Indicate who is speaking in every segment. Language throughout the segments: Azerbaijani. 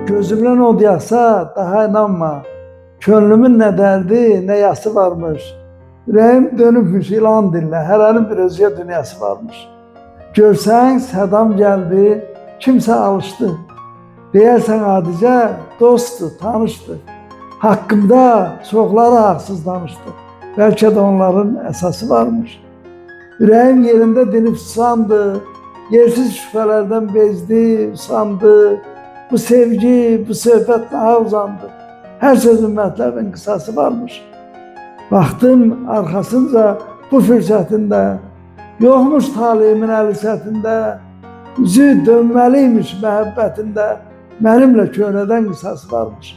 Speaker 1: Gözümden od yağsa daha inanma. Könlümün ne derdi ne yası varmış. Yüreğim dönübmüş ilan dinle. Hərənin bir özgə dünyası varmış. Görsən sədam geldi, kimsə alışdı. Deyərsən adicə dostdur, tanışdır. Hakkımda çoxları haqsız danışdı. Belki de onların esası varmış. Yüreğim yerinde dinip susandı. Yersiz şüphelerden bezdi, usandı. Bu sevgi, bu söhbət daha uzandı. Her sözün mətləbin qısası varmış. Baktım arkasınca bu fürsətində, yoxmuş talihimin əli sətində, yüzü dönməliymiş məhəbbətində, mənimlə köynədən qısası varmış.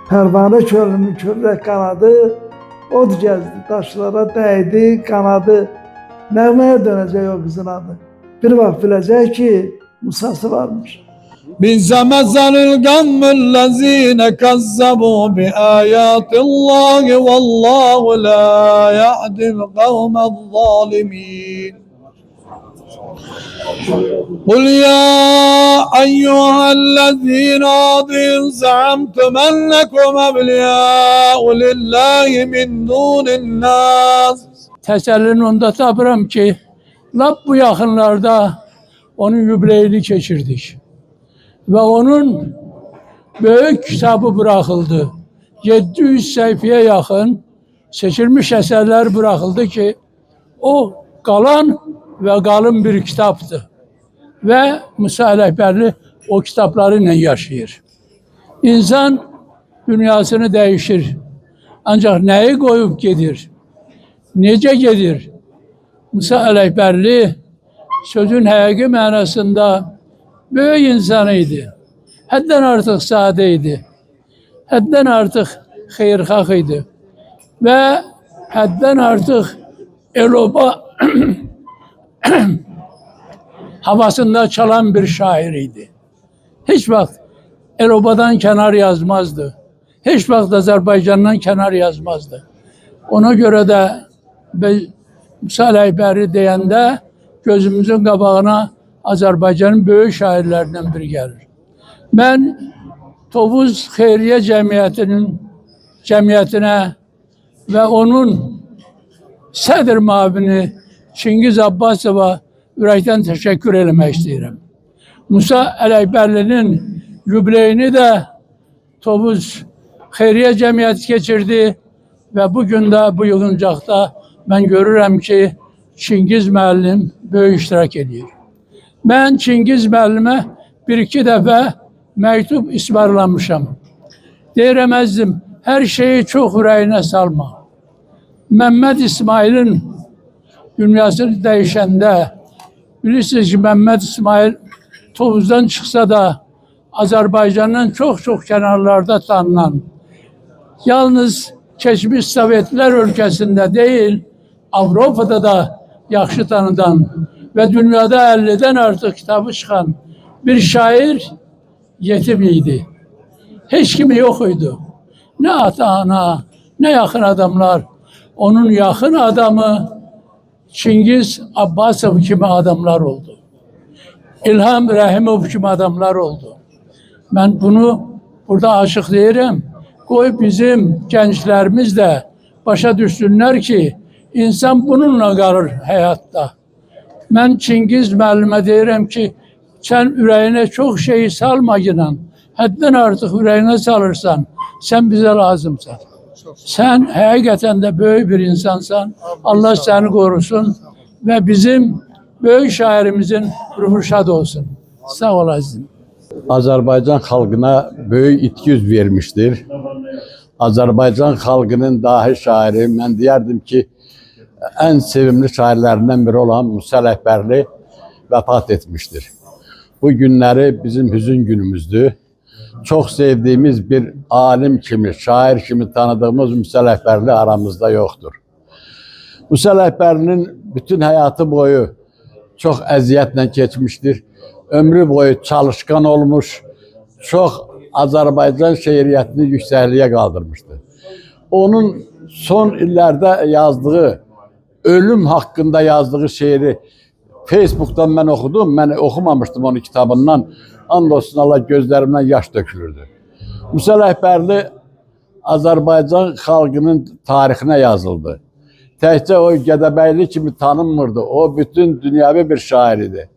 Speaker 1: Pərvanə könlümün kövrək qanadı, od gəzdi, daşlara dəydi, qanadı. Nəğməyə dönəcək o qızın adı. Bir vaxt biləcək ki, Musası varmış.
Speaker 2: بئس مثل القوم الذين كذبوا بآيات الله والله لا يهدي القوم الظالمين قل يا أيها الذين زعمتم أنكم أولياء لله من دون الناس.
Speaker 3: Təsəllini onda tapıram ki, lap bu yakınlarda onun yübleyini geçirdik. Ve onun büyük kitabı bırakıldı. 700 sayfaya yakın seçilmiş eserler bırakıldı ki o kalan ve kalın bir kitaptı. Ve Musa Ələkbərli o kitaplarıyla yaşayır. İnsan dünyasını değişir. Ancak neyi koyup gedir? Nece gedir? Musa Ələkbərli sözün həqiqi mənasında böyük insanıydı. Həddən artıq sadeydi. Həddən artıq xeyirxah idi. Və həddən artıq el-oba havasında çalan bir şair idi. Hiç vaxt el-obadan kenar yazmazdı. Hiç vaxt Azərbaycandan kenar yazmazdı. Ona göre de Musa Ələkbərli deyəndə gözümüzün qabağına Azərbaycanın böyük şairlerinden biri gelir. Ben Tovuz Xeyriye Cemiyetine ve onun sədr müavini Çingiz Abbasova ürəkdən teşekkür etmek istedim. Musa Ələkbərlinin yübleyini de Tovuz Xeyriye Cemiyeti geçirdi ve bugün de bu yığıncaqda ben görürüm ki Çingiz müəllim böyük iştirak ediyor. Ben Çingiz müəllimə bir-iki dəfə məktub ismarlamışam. Deyirəməzdim, her şeyi çok ürəyinə salma. Məhəmməd İsmail'in dünyasını değişəndə, bilirsiniz ki, Məhəmməd İsmail Tovuzdan çıksa da Azərbaycanın çok kenarlarda tanınan, yalnız keçmiş Sovetlər ölkəsində değil, Avrupa'da da yaxşı tanıdan ve dünyada 50'den artık kitabı çıkan bir şair yetim idi. Hiç kimi yokuydu. Ne ata ana, ne yakın adamlar. Onun yakın adamı Çingiz Abbasov kimi adamlar oldu. İlham Rəhimov kimi adamlar oldu. Ben bunu burada açıklayırım. Koy bizim gençlerimiz de başa düşsünler ki insan bununla kalır hayatta. Ben Çingiz müəllimə deyirəm ki, sen ürəyinə çok şeyi salma inan. Həddən artıq ürəyinə salırsan, sen bize lazımsan. Sen həqiqətən də böyük bir insansan. Allah seni korusun ve bizim böyük şairimizin ruhu şad olsun. Sağ olasın.
Speaker 4: Azərbaycan xalqına böyük itki yüz vermiştir. Azərbaycan xalqının dahi şairi, mən deyərdim ki, en sevimli şairlerinden biri olan Musa Ələkbərli vefat etmiştir. Bu günleri bizim hüzün günümüzdür. Çok sevdiğimiz bir alim kimi, şair kimi tanıdığımız Musa Ələkbərli aramızda yoktur. Musa Ələkbərlinin bütün hayatı boyu çok əziyyətlə geçmiştir. Ömrü boyu çalışkan olmuş, çok Azərbaycan şeiriyyətini yüksəkliyə kaldırmıştır. Onun son illerde yazdığı, ölüm hakkında yazdığı şiiri Facebook'tan ben okudum. Ben okumamıştım onun kitabından. Andolsun Allah gözlerimden yaş dökülürdü. Musa Rəhbərli Azərbaycan xalqının tarixine yazıldı. Təkcə o Gədəbəyli kimi tanınmırdı. O bütün dünyavi bir şair idi.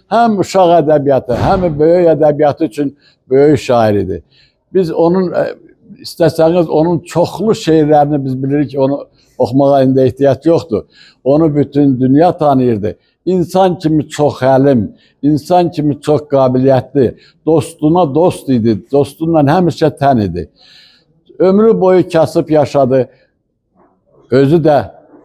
Speaker 4: Hem uşaq ədəbiyyatı, hem böyük ədəbiyyatı için böyük şair idi. Biz onun, istəsəniz onun çoxlu şeirlerini biz bilirik ki, onu oxumağa indi ehtiyac yoxdur. Onu bütün dünya tanıyırdı. İnsan kimi çox həlim, insan kimi çox qabiliyyətli, dostuna dost idi, dostunla həmişə tən idi. Ömrü boyu kasıb yaşadı. Özü də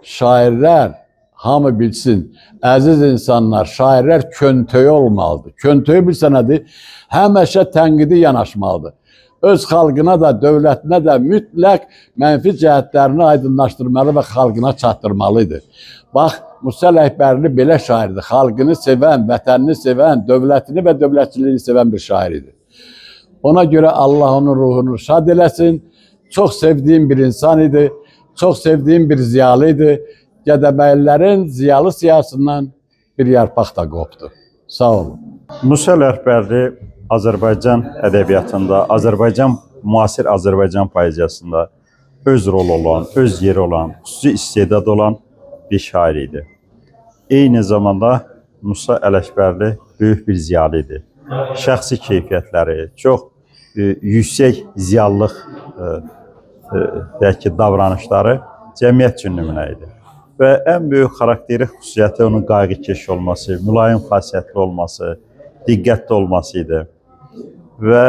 Speaker 4: şairlər, hamı bilsin, əziz insanlar, şairlər köntöy olmalıdır. Köntöy bilsə nədir? Həmişə tənqidi yanaşmalıdır. Öz xalqına da, dövlətinə də mütləq mənfi cəhətlərini aydınlaşdırmalı və xalqına çatdırmalıdır. Bax, Musa Rəhbərli belə şairdir. Xalqını sevən, vətənini sevən, dövlətini və dövlətçiliğini sevən bir şairdir. Ona görə Allah onun ruhunu şad eləsin. Çox sevdiğim bir insan idi. Çox sevdiğim bir ziyalı idi. Gədəbəylilərin ziyalı siyasından bir yarpaq da qopdu. Sağ olun.
Speaker 5: Musa Rəhbərli Azərbaycan ədəbiyyatında, müasir Azərbaycan poeziyasında öz rol olan, öz yeri olan, xüsusi istedad olan bir şair idi. Eyni zamanda Musa Ələkbərli böyük bir ziyalı idi. Şəxsi keyfiyyətləri, çox yüksək ziyallıq davranışları cəmiyyət üçün nümunə idi. Və ən böyük xarakteri xüsusiyyəti onun qayğıkeş olması, mülayim xasiyyətli olması, diqqətli olması idi. Və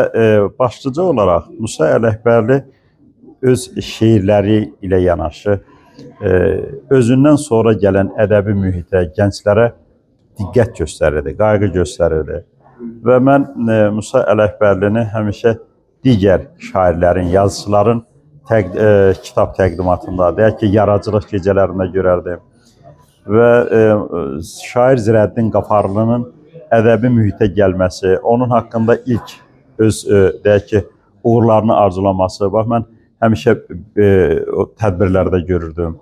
Speaker 5: başlıca olaraq Musa Ələkbərli öz şeirləri ilə yanaşı, özündən sonra gələn ədəbi mühitə, gənclərə diqqət göstərirdi, qayğı göstərirdi. Və mən Musa Ələkbərlini həmişə digər şairlərin, yazıçıların kitab təqdimatında, deyək ki, yaradıcılıq gecələrində görərdim. Və şair Zirəddin Qafarlının ədəbi mühitə gəlməsi, onun haqqında ilk öz, deyək ki, uğurlarını arzulaması, bax, mən həmişə o tədbirlərdə görürdüm.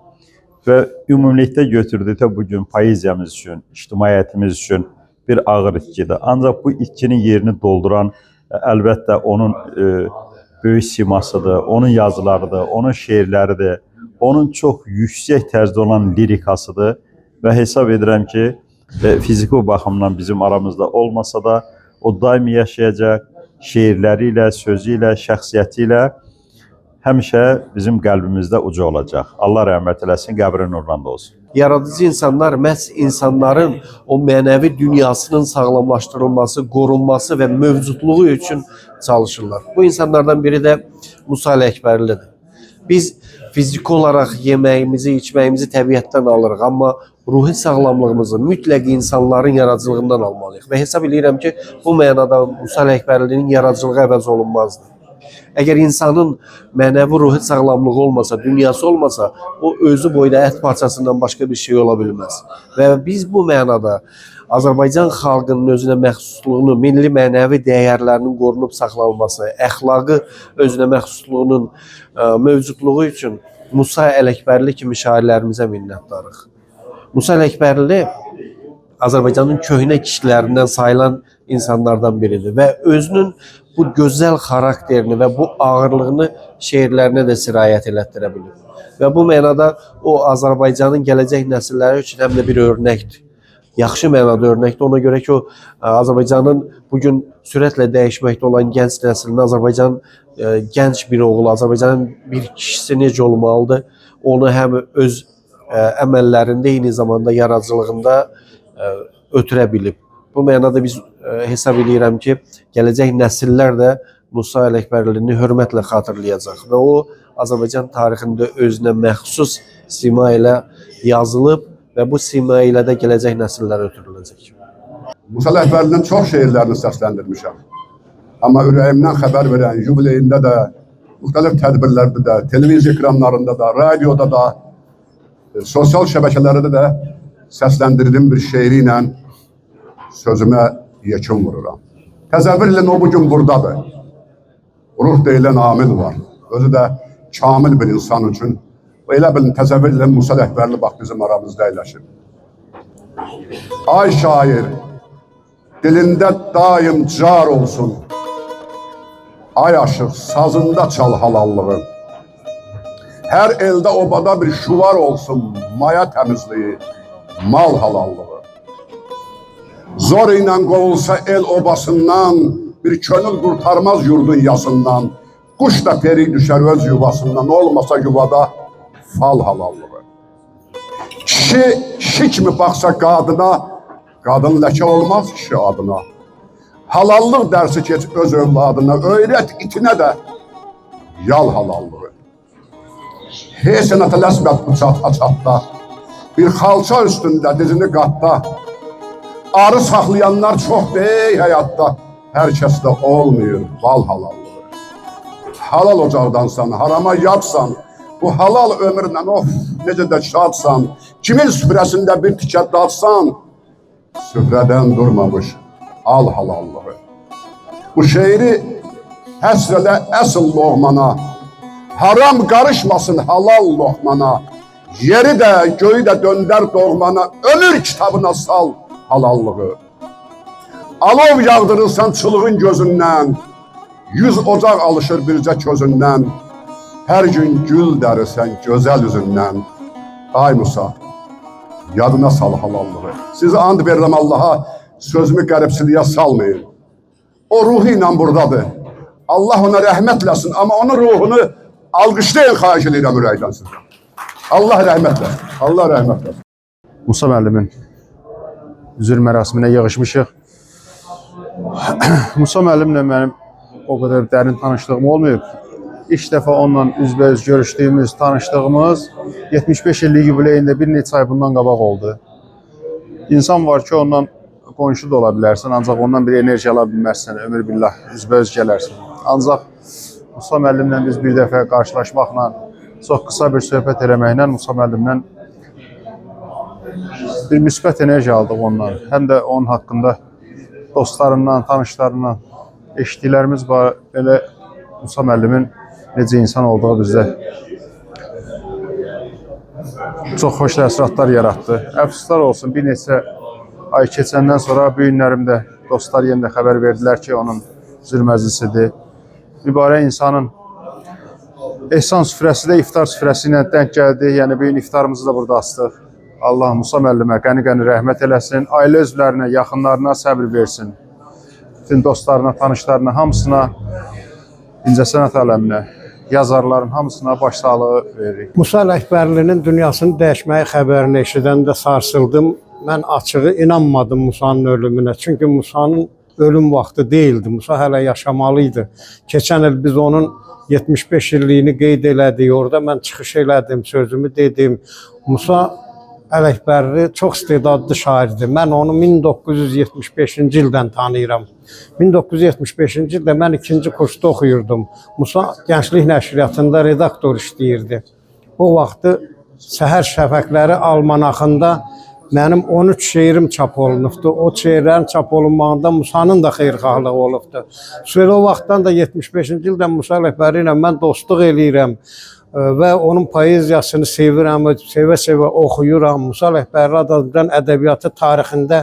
Speaker 5: Və ümumilikdə götürdükdə bugün poeziyamız üçün, ictimaiyyətimiz üçün bir ağır itkidir. Ancaq bu itkinin yerini dolduran əlbəttə onun böyük simasıdır, onun yazılarıdır, onun şeirləridir, onun çox yüksək tərzdə olan lirikasıdır və hesab edirəm ki, fiziki baxımdan bizim aramızda olmasa da o daimi yaşayacaq, şeirləri ilə, sözü ilə, şəxsiyyəti ilə həmişə bizim qəlbimizdə uca olacaq. Allah rəhmət eləsin, qəbri nurlandı olsun.
Speaker 6: Yaradıcı insanlar məhz insanların o mənəvi dünyasının sağlamlaşdırılması, qorunması və mövcudluğu üçün çalışırlar. Bu insanlardan biri də Musa Ələkbərlidir. Biz fiziki olaraq yeməyimizi, içməyimizi təbiətdən alırıq, amma ruhi sağlamlığımızı mütləq insanların yaradıcılığından almalıyıq. Və hesab edirəm ki, bu mənada Musa Ələkbərlinin yaradıcılığı əvəz olunmazdır. Əgər insanın mənəvi ruhi sağlamlığı olmasa, dünyası olmasa, o özü boyda ət parçasından başqa bir şey ola bilməz. Və biz bu mənada Azərbaycan xalqının özünə məxsusluğunu, milli mənəvi dəyərlərinin qorunub saxlanılması, əxlaqı özünə məxsusluğunun mövcudluğu üçün Musa Ələkbərli kimi şairlərimizə minnətdarıq. Musa Ələkbərli Azərbaycanın köhnə kişilərindən sayılan insanlardan biridir və özünün bu gözəl xarakterini və bu ağırlığını şeirlərinə də sirayət elətdirə bilir. Və bu mənada o Azərbaycanın gələcək nəsilləri üçün həm də bir örnəkdir. Yaxşı mənada örnəkdir. Ona görə ki, o Azərbaycanın bugün sürətlə dəyişməkdə olan gənc nəslinin, Azərbaycan gənc bir oğlu, Azərbaycanın bir kişisi necə olmalıdır, onu həm öz əməllərində, eyni zamanda yaradıcılığında ötürə bilib. Bu mənada biz hesab edirəm ki, gələcək nəsillər də Musa Ələkbərlini hörmətlə xatırlayacaq və o Azərbaycan tarixində özünə məxsus sima ilə yazılıb və bu sima ilə də gələcək nəsillərə ötürüləcək.
Speaker 7: Musa Ələkbərlinin çox şeirlərini səsləndirmişəm. Amma ürəyimdən xəbər verən yubileyində də, müxtəlif tədbirlərdə də, televiziya ekranlarında da, radioda da, sosial şəbəkələrdə də səsləndirdiyim bir şeiri ilə sözümə yekun vururam. Təsəvvür edin, o bugün buradadır. Ruh deyilən amil var. Özü də kamil bir insan üçün. Elə bilin, təsəvvür edin, Musa Ələkbərli bax bizim aramızda əyləşir. Ay şair, dilinde daim car olsun. Ay aşık, sazında çal halallığı. Her elde obada bir şuvar olsun, maya temizliği, mal halallığı. Zor ile kovulsa el obasından, bir könül kurtarmaz yurdun yasından. Kuş da peri düşer öz yuvasından, olmasa yuvada fal halallığı. Kişi şik mi baksa kadına, kadın leke olmaz kişi adına. Halallık dersi geç öz evladına, öğret itine de yal halallığı. Heysenete lesbet bıçak açatda, bir xalça üstünde dizini qatta. Arı saxlayanlar çox dey həyatda, hər kəsdə olmuyor bal halallığı. Halal ocaqdansan, harama yatsan, bu halal ömürlə of necə də şadsan, kimin süfrəsində bir tikə dadsan, süfrədən durmamış al halallığı. Bu şeiri həsr elə əsl loğmana, haram karışmasın halal lokmana, yeri de göğü de dönder doğmana, ömür kitabına sal halallığı. Alov yağdırırsan çılığın gözünden, 100 ocak alışır birce közünden, her gün gül derisen güzel yüzünden. Ay Musa, yadına sal halallığı. Sizi and verirəm Allah'a, sözümü qəribsiliyə salmayın. O ruhu ilə buradadır. Allah ona rəhmət eləsin, amma onun ruhunu alqışlayın, xahiş edirəm ürəkdən sizə. Allah rəhmət eləsin. Allah rəhmət eləsin.
Speaker 8: Musa müəllimin üzür mərasiminə yığışmışıq. Musa müəllimlə mənim o qədər dərin tanışlığım olmayıb. İlk dəfə onunla üzbəüz görüşdüyümüz, tanışdığımız 75 illik yubileyində bir neçə ay bundan qabaq oldu. İnsan var ki, ondan qonşu da ola bilərsən, ancaq ondan bir enerji ala bilməzsən, ömür billah üzbəüz gələrsən. Ancaq Musa müəllimlə biz bir dəfə qarşılaşmaqla, çox qısa bir söhbət eləməklə Musa müəllimlə bir müsbət enerji aldıq ondan. Həm də onun haqqında dostlarından, tanışlarından eşitdiklərimiz var. Elə Musa müəllimin necə insan olduğu bizdə çox xoş təəssüratlar yaratdı. Əfsuslar olsun, bir neçə ay keçəndən sonra bu günlərimdə dostlar yenə də xəbər verdilər ki, onun üzr məclisidir. Mübarək insanın ehsan süfrəsi də iftar süfrəsi ilə denk gəldi. Yəni, bu gün iftarımızı da burada astıq. Allah Musa müəllimə qəni-qəni rəhmət eləsin, ailə üzvlərinə, yaxınlarına səbr versin. Bütün dostlarına, tanışlarına, hamısına, incəsənət aləminə, yazarların hamısına başsağlığı veririk.
Speaker 9: Musa Ələkbərlinin dünyasını dəyişməyi xəbərini eşidəndə sarsıldım. Mən açığı inanmadım Musa'nın ölümünə. Çünki Musa'nın ölüm vaxtı değildi. Musa hələ yaşamalıydı. Keçən il biz onun 75 illiyini qeyd elədik. Orada mən çıxış elədim, sözümü dedim. Musa Ələkbərli çox istedadlı şairdir. Mən onu 1975-ci ildən tanıyıram. 1975-ci ildə mən 2-ci kursda oxuyurdum. Musa Gənclik Nəşriyyatında redaktor işləyirdi. O vaxtı Səhər Şəfəqləri almanaxında mənim 13 şeirim çap olunubdu. O şeirlərin çap olunmağında Musa'nın da xeyirxahlığı olubdu. Sonra o vaxtdan da 75-ci ildən Musa Ələkbərli ilə mən dostluq eləyirəm və onun poeziyasını sevirəm, sevə-sevə oxuyuram. Musa Ələkbərli Azərbaycan ədəbiyyatı tarixində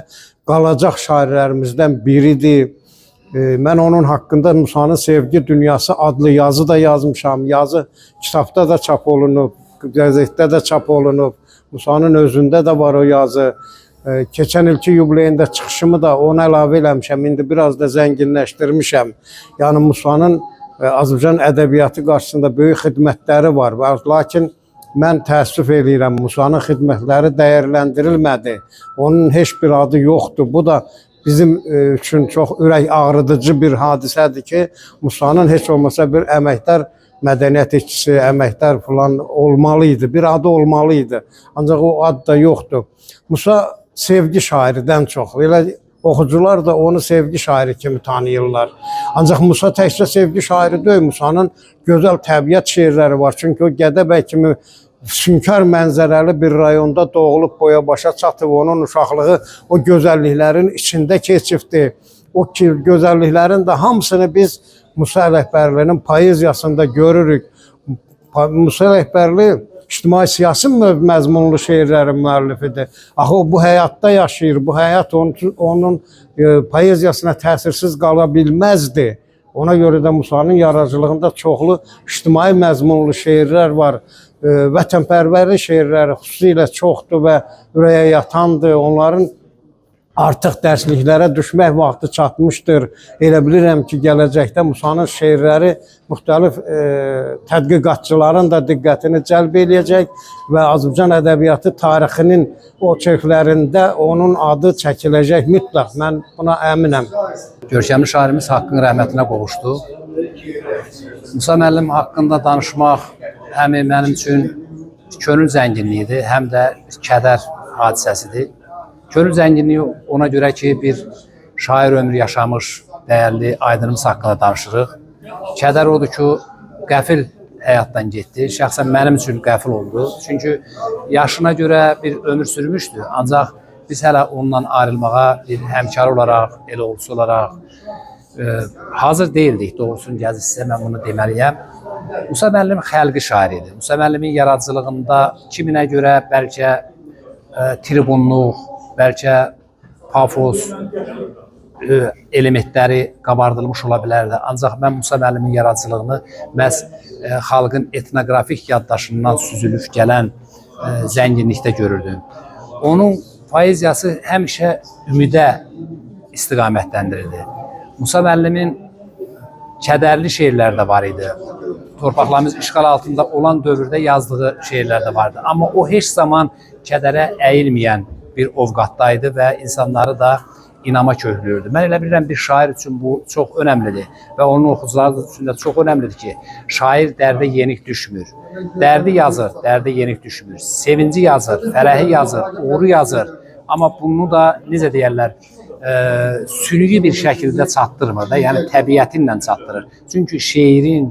Speaker 9: qalacaq şairlərimizdən biridir. Mən onun haqqında Musa'nın Sevgi Dünyası adlı yazı da yazmışam. Yazı kitabda da çap olunub, qəzetdə də çap olunub. Musa'nın özündə də var o yazı. Keçən ilki yubileyində çıxışımı da ona əlavə eləmişəm. İndi biraz da zənginləşdirmişəm. Yəni Musa'nın Azərbaycan ədəbiyyatı qarşısında böyük xidmətləri var. Lakin mən təəssüf eləyirəm, Musa'nın xidmətləri dəyərləndirilmədi. Onun heç bir adı yoxdur. Bu da bizim üçün çox ürək ağrıdıcı bir hadisədir ki, Musa'nın heç olmasa bir əməkdar mədəniyyət işçisi, əməkdar falan olmalıydı. Bir adı olmalıydı. Ancaq o ad da yoxdur. Musa sevgi şairidən çox. Elə oxucular da onu sevgi şairi kimi tanıyırlar. Ancaq Musa təkcə sevgi şairi deyil. Musa'nın gözəl təbiət şeirləri var. Çünki o Gədəbəy kimi sünkar mənzərəli bir rayonda doğulub boya başa çatıb, onun uşaqlığı o gözəlliklərin içində keçibdi. O gözəlliklərin də hamısını biz Musa Ələkbərlinin poeziyasında görürük. Musa Ələkbərli ictimai siyasi məzmunlu şeirlərin müəllifidir. Axı o bu həyatda yaşayır, bu həyat onun poeziyasına təsirsiz qala bilməzdi. Ona görə də Musanın yaradıcılığında çoxlu ictimai məzmunlu şeirlər var. Vətənpərvərlik şeirləri xüsusilə çoxdur və ürəyə yatandır. Onların artıq dərsliklərə düşmək vaxtı çatmışdır. Elə bilirəm ki, gələcəkdə Musanın şeirləri müxtəlif tədqiqatçıların da diqqətini cəlb eləyəcək və Azərbaycan ədəbiyyatı tarixinin o çöklərində onun adı çəkiləcək mütləq. Mən buna əminəm.
Speaker 10: Görkəmli şairimiz Haqqın rəhmətinə qovuşdu. Musa müəllim haqqında danışmaq həm mənim üçün könül zənginliyidir, həm də kədər hadisəsidir. Könül zənginliyi ona görə ki, bir şair ömrü yaşamış, dəyərli aydınımız haqqında danışırıq. Kədər odur ki, qəfil həyatdan getdi. Şəxsən mənim üçün qəfil oldu. Çünki yaşına görə bir ömür sürmüşdü. Ancaq biz hələ ondan ayrılmağa bir həmkar olaraq, el olgusu olaraq hazır deyildik. Doğrusunu gəzirsə, mən bunu deməliyəm. Musa müəllim xəlqi şair idi. Musa müəllimin yaradıcılığında kiminə görə bəlkə tribunluq, bəlkə pafos elementləri qabardılmış ola bilərdi. Ancaq mən Musa müəllimin yaradıcılığını məhz xalqın etnoqrafik yaddaşından süzülüb gələn zənginlikdə görürdüm. Onun poeziyası həmişə ümidə istiqamətləndirirdi. Musa müəllimin kədərli şeirlər də var idi. Torpaqlarımız işğal altında olan dövrdə yazdığı şeirlər də vardı. Amma o heç zaman kədərə əyilməyən bir ovqatdaydı və insanları da inama köklüyürdü. Mən elə bilirəm, bir şair üçün bu çox önəmlidir və onun oxucuları üçün də çox önəmlidir ki, şair dərdə yenik düşmür. Dərdi yazır, dərdə yenik düşmür. Sevinci yazır, fərəhi yazır, uğuru yazır. Amma bunu da necə deyərlər, sürüyü bir şəkildə çatdırmır da, yəni təbiəti ilə çatdırır. Çünki şeirin,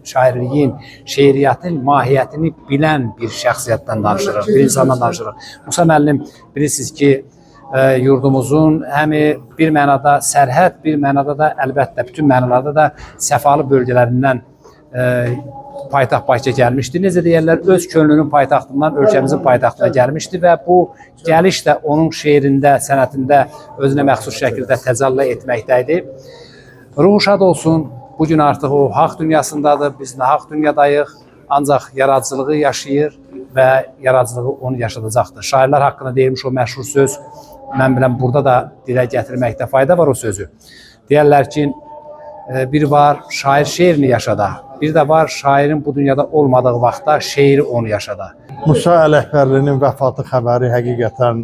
Speaker 10: şairliyin, şeiriyyatın mahiyyətini bilən bir şəxsiyyətdən danışırıq, bir insandan danışırıq. Musa müəllim, bilirsiniz ki, yurdumuzun həm bir mənada sərhəd, bir mənada da əlbəttə bütün mənalarda da səfalı bölgələrindən paytaxt Bakıya gəlmişdi. Necə deyərlər, öz könlünün paytaxtından ölkəmizin paytaxtına gəlmişdi və bu gəliş də onun şeirində, sənətində özünə məxsus şəkildə təcəlli etməkdəydi. Ruhu şad olsun, bugün artıq o haqq dünyasındadır, biz nahaq dünyadayıq, ancaq yaradıcılığı yaşayır və yaradıcılığı onu yaşadacaqdır. Şairlər haqqında deyilmiş o məşhur söz, mən biləm, burada da dilə gətirməkdə fayda var o sözü. Deyərlər ki, bir var şair şeirini yaşada, bir də var şairin bu dünyada olmadığı vaxtda şeiri onu yaşada.
Speaker 11: Musa Ələkbərlinin vəfatı xəbəri həqiqətən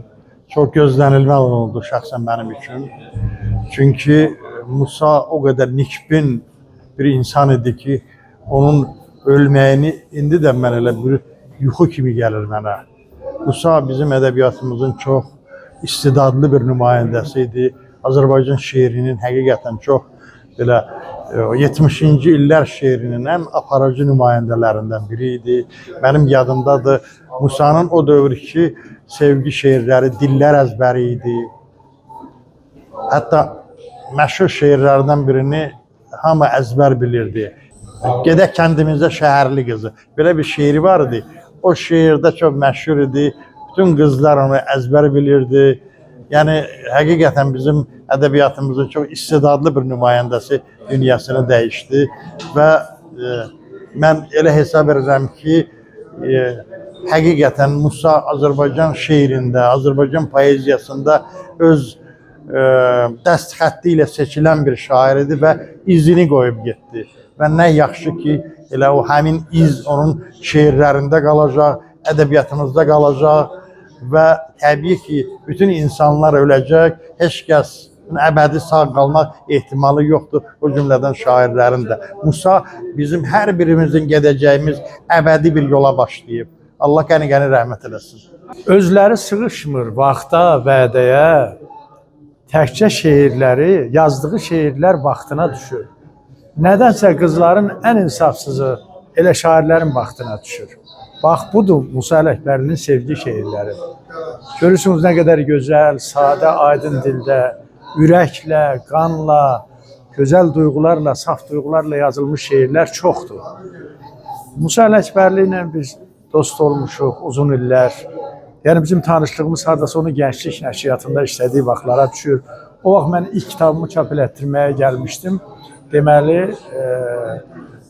Speaker 11: çox gözlənilməz oldu şəxsən mənim üçün. Çünki Musa o qədər nikbin bir insan idi ki, onun ölməyini indi də mən elə bir yuxu kimi gəlir mənə. Musa bizim ədəbiyyatımızın çox istedadlı bir nümayəndəsi idi. Azərbaycan şeirinin həqiqətən çox belə 70-ci illər şeirinin ən aparıcı nümayəndələrindən biri idi. Mənim yadımdadır, Musanın o dövrki sevgi şeirləri dillər əzbəri idi. Hətta məşhur şeirlərdən birini hamı əzbər bilirdi. Gedək kəndimizdə şəhərli qızı. Belə bir şeiri var idi. O şeirdə çox məşhur idi. Bütün qızlar onu əzbər bilirdi. Yəni, həqiqətən bizim ədəbiyyatımızın çox istedadlı bir nümayəndəsi dünyasını dəyişdi və mən elə hesab edirəm ki, həqiqətən Musa Azərbaycan şeirində, Azərbaycan poeziyasında öz dəst xətti ilə seçilən bir şair idi və izini qoyub getdi. Və nə yaxşı ki, elə o həmin iz onun şeirlərində qalacaq, ədəbiyyatımızda qalacaq və təbii ki, bütün insanlar öləcək, heç kəsin əbədi sağ qalmaq ehtimalı yoxdur, o cümlədən şairlərin də. Musa bizim hər birimizin gedəcəyimiz əbədi bir yola başlayıb. Allah qəni-qəni rəhmət eləsin.
Speaker 12: Özləri sığışmır vaxta, vədəyə, təkcə şeirləri, yazdığı şeirlər vaxtına düşür. Nədənsə qızların ən insafsızı elə şairlərin vaxtına düşür. Bax, budur Musa Ələkbərlinin sevgi şeirləri. Görürsünüz nə qədər gözəl, sadə, aydın dildə, ürəklə, qanla, gözəl duyğularla, saf duyğularla yazılmış şeirlər çoxdur. Musa Ələkbərli ilə biz dost olmuşuq uzun illər. Yəni bizim tanışlığımız hardasa onun gənclik nəşriyyatında işlədiyi vaxtlara düşür. O vaxt mən ilk kitabımı çap elətdirməyə gəlmişdim. Deməli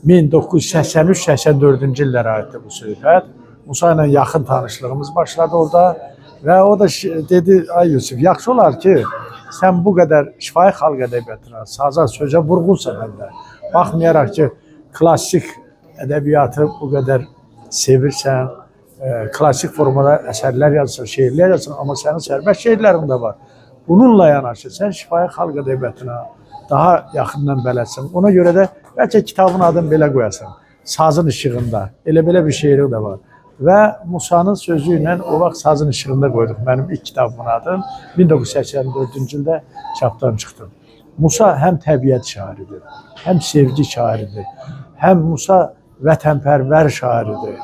Speaker 12: 1983-84-cü illərə aiddir bu söhbət. Musa ilə yaxın tanışlığımız başladı orada və o da dedi, ay Yusuf, yaxşı olar ki, sən bu qədər şifahi xalq ədəbiyyatına, saza, sözə vurğunsan məndə. Baxmayaraq ki, klassik ədəbiyyatı bu qədər sevirsən, klassik formada əsərlər yazırsan, şeirlər yazırsan, amma sənin sərbəst şeirlərin də var. Bununla yanaşı sən şifahi xalq ədəbiyyatına daha yaxından bələdsən. Ona görə də bəlkə kitabın adını belə qoyasan. Sazın işığında. Elə belə bir şeiri də var. Və Musanın sözü ilə o vaxt Sazın işığında qoyduq. Mənim ilk kitabımın adını 1984-cü ildə çapdan çıxdı. Musa həm təbiət şairidir, həm sevgi şairidir, həm Musa vətənpərvər şairidir.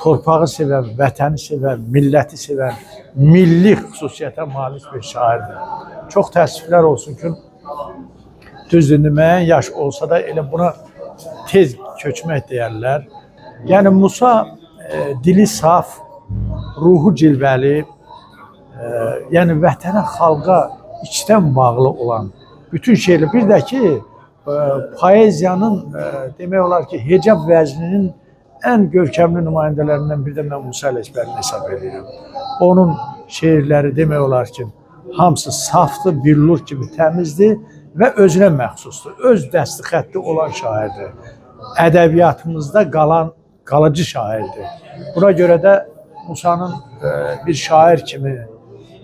Speaker 12: Torpağı sevən, vətəni sevən, milləti sevən, milli xüsusiyyətə malik bir şairdir. Çox təəssüflər olsun ki, düzdür, müəyyən yaş olsa da elə buna tez köçmək deyərlər. Yəni Musa dili saf, ruhu cilvəli, yəni vətənə, xalqa içdən bağlı olan bütün şeylə. Bir də ki, poeziyanın demək olar ki, hecab vəzninin ən görkəmli nümayəndələrindən bir də mən Musa Ələkbərini hesab edirəm. Onun şeirləri demək olar ki, hamısı safdır, billur kimi təmizdir və özünə məxsusdur. Öz dəsti xətti olan şairdir. Ədəbiyyatımızda qalıcı şairdir. Buna görə də Musanın bir şair kimi,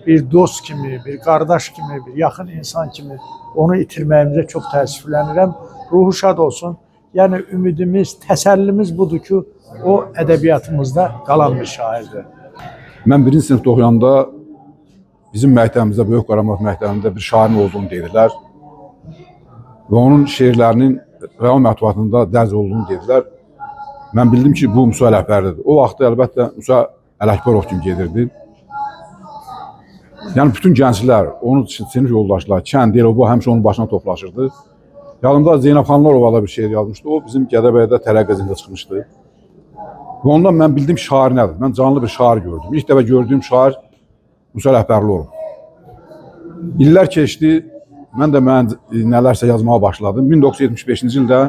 Speaker 12: bir dost kimi, bir qardaş kimi, bir yaxın insan kimi onu itirməyimizə çox təəssüflənirəm. Ruhu şad olsun. Yəni ümidimiz, təsəllimiz budur ki, o ədəbiyyatımızda qalan bir şairdir.
Speaker 13: Mən birinci sinifdə oxuyanda bizim məktəbimizdə, Böyük Qaramat məktəbində bir şairin olduğunu dedilər. Və onun şeirlərinin real mətbuatında dərc olduğunu dedilər. Mən bildim ki, bu Musa Ələkbərlidir. O vaxtda əlbəttə Musa Ələkbərov kimi gedirdi. Yəni bütün gənclər, onun sinif yoldaşlar, kənd, bu həmişə onun başına toplaşırdı. Yanımda Zeynəb Xanlarova da bir şeir yazmışdı. O bizim Gədəbəydə Tərəq qəzetində çıxmışdı. Və ondan mən bildim şair nədir. Mən canlı bir şair gördüm. İlk dəfə gördüyüm şair Musa Ələkbərli olub. İllər keçdi. Mən də nələrsə yazmağa başladım. 1975-ci ildə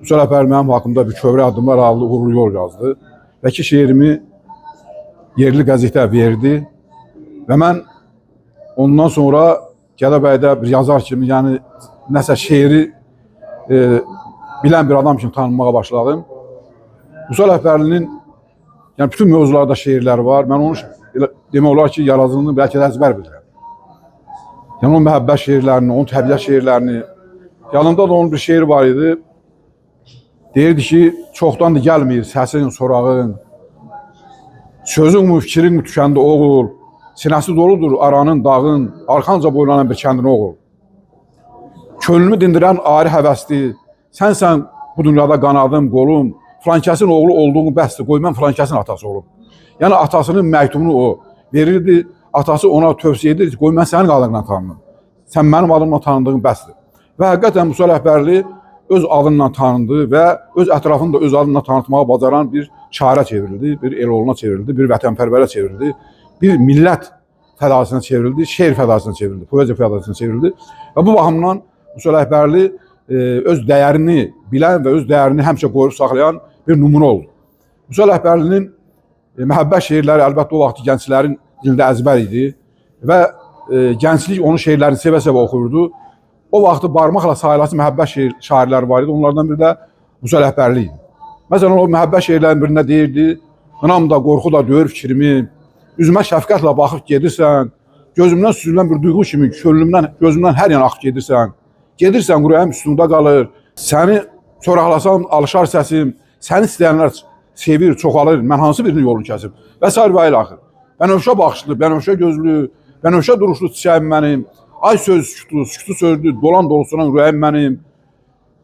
Speaker 13: Musa Ələkbərli mənim haqqımda bir kövrə addımlar adlı uğurlu yol yazdı. Və ki şeirimi yerli qəzetə verdi. Və mən ondan sonra Gədəbəydə bir yazar kimi, yəni nəsə şeiri bilən bir adam kimi tanınmağa başladım. Musa Ələkbərlinin yəni bütün mövzularda şeirləri var. Mən onu demək olar ki, yaradıcılığını bəlkə də əzbər bilirəm. Yəni onun məhəbbət şeirlərini, onun təbiət şeirlərini. Yanında da onun bir şeiri var idi. Deyirdi ki, çoxdan da gəlməyir səsin, sorağın. Sözün mü, fikrin mi tükəndi oğul. Sinəsi doludur aranın, dağın, arxanca boylanan bir kəndin oğul. Könlümü dindirən ayrı həvəsdir. Sənsən bu dünyada qanadım, qolum. Filankəsin oğlu olduğunu bəsdir. Qoy mən filankəsin atası olum. Yəni atasının məktubunu o verirdi. Atası ona tövsiyə edirdi. Qoy mən sənin adınla tanınım. Sən mənim adımla tanındığın bəsdir. Və həqiqətən Musa Ələkbərli öz adınla tanındı və öz ətrafını da öz adınla tanıtmağa bacaran bir şairə çevrildi, bir eloğluna çevrildi, bir vətənpərvərə çevrildi, bir millət fədasına çevrildi, şeir fədasına çevrildi, poeziya fədasına çevrildi. Və bu baxımdan Musa Ələkbərli öz dəyərini bilən və öz dəyərini həmişə qoruyub saxlayan bir nümunə oldu. Musa Ələkbərlinin məhəbbət şeirləri əlbəttə o vaxt gənclərin dilində əzbər idi və gənclik onun şeirlərini sevə-sevə oxuyurdu. O vaxtı barmaqla sayılası məhəbbət şairləri var idi. Onlardan biri də Musa Ələkbərli idi. Məsələn, o məhəbbət şeirlərinin birində deyirdi, qınam da, qorxu da döyür fikrimi, üzümə şəfqətlə baxıb gedirsən, gözümdən süzülən bir duyğu kimi gözümdən hər yana axıb gedirsən, gedirsən qürəyim üstündə qalır, səni soraqlasam alışar səsim, səni istəyənlər sevir, çoxalır, mən hansı birinin yolunu kəsib və s. və ilə axır. Bənövşə baxışlı, bənövşə gözlü, bənövşə duruşlu çiçəyim mənim, ay söz sükutu sözdü, dolan dolusunan ürəyim mənim,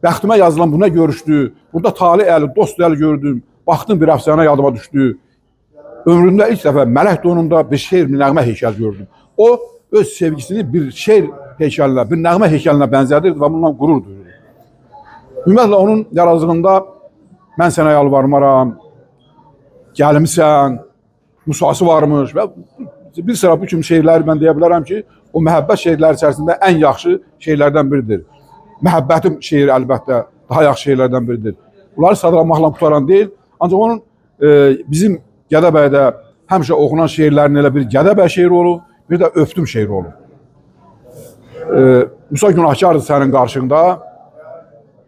Speaker 13: bəxtimə yazılan bu nə görüşdü, burada tali əli, dost əli gördüm, baxdım bir əfsanə yadıma düşdü. Ömrümdə ilk dəfə mələk donunda bir şeir, bir nəğmə heykəl gördüm. O, öz sevgisini bir şeir heykəlinə, bir nəğmə heykəlinə bənzədirdi və bundan qürur duyurdu. Ümumiyyətlə, onun yaradıcılığında mən sənə yalvarmaram, gəlmisən, Musası varmış və bir sıra bu kimi şeirləri mən deyə bilərəm ki, o məhəbbət şeirləri içərisində ən yaxşı şeirlərdən biridir. Məhəbbətim şeiri əlbəttə daha yaxşı şeirlərdən biridir. Bunları sadalamaqla qutaran deyil, ancaq onun bizim Gədəbəydə həmişə oxunan şeirlərin elə bir Gədəbəy şeiri olub, bir də öptüm şeiri olub. Musa günahkardır sənin qarşında,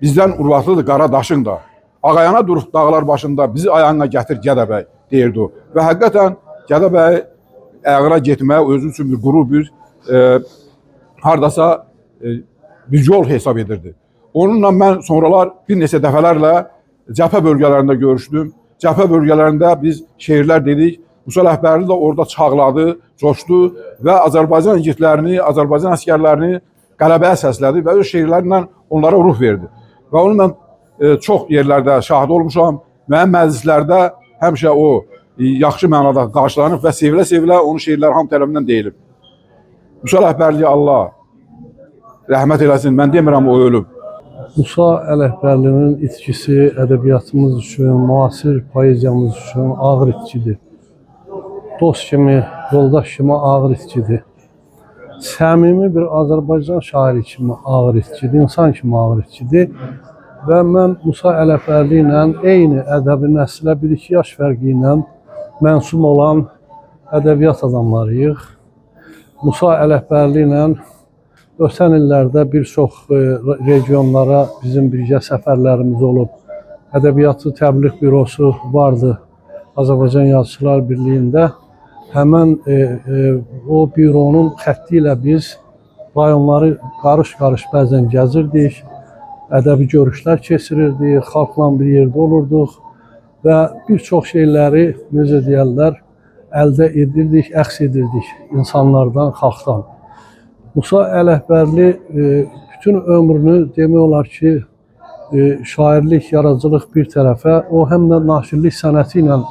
Speaker 13: bizdən urvatlıdır qara daşın da. Ağayana durub dağlar başında, bizi ayağına gətir Gədəbəy, deyirdi o. Və həqiqətən Gədəbəy ayağına getmək özü üçün bir qürur, bir hardasa bir yol hesab edirdi. Onunla mən sonralar bir neçə dəfələrlə cəbhə bölgələrində görüşdüm. Cəbhə bölgələrində biz şeirlər dedik. Musa Ələkbərli də orada çağladı, coşdu və Azərbaycan igidlərini, Azərbaycan əskərlərini qələbəyə səslədi və öz şeirlərlə onlara ruh verdi. Və onu mən çox yerlərdə şahid olmuşam. Mənim məclislərdə həmişə o yaxşı mənada qarşılanıb və sevilə-sevilə onun şeirləri hamı tərəfindən deyilib. Musa Ələkbərliyə Allah rəhmət eləsin, mən demirəm o ölüb.
Speaker 9: Musa Ələkbərlinin itkisi ədəbiyyatımız üçün, müasir poeziyamız üçün ağır itkidir. Dost kimi, yoldaş kimi ağır itkidir. Səmimi bir Azərbaycan şairi kimi ağır itkidir, insan kimi ağır itkidir. Və mən Musa Ələkbərli ilə eyni ədəbi nəslə 1-2 yaş fərqi ilə mənsub olan ədəbiyyat adamlarıyıq. Musa Ələkbərli ilə ötən illərdə bir çox regionlara bizim birgə səfərlərimiz olub. Ədəbiyyatı Təbliğ Bürosu vardı Azərbaycan Yazıçılar Birliyində. Həmən o büronun xətti ilə biz rayonları qarış-qarış bəzən gəzirdik, ədəbi görüşlər keçirirdik, xalqla bir yerdə olurduq və bir çox şeyləri, necə deyərlər, əldə edirdik, əks edirdik insanlardan, xalqdan. Musa Ələkbərli bütün ömrünü demək olar ki, şairlik, yaradıcılıq bir tərəfə, o həm də naşirlik sənəti ilə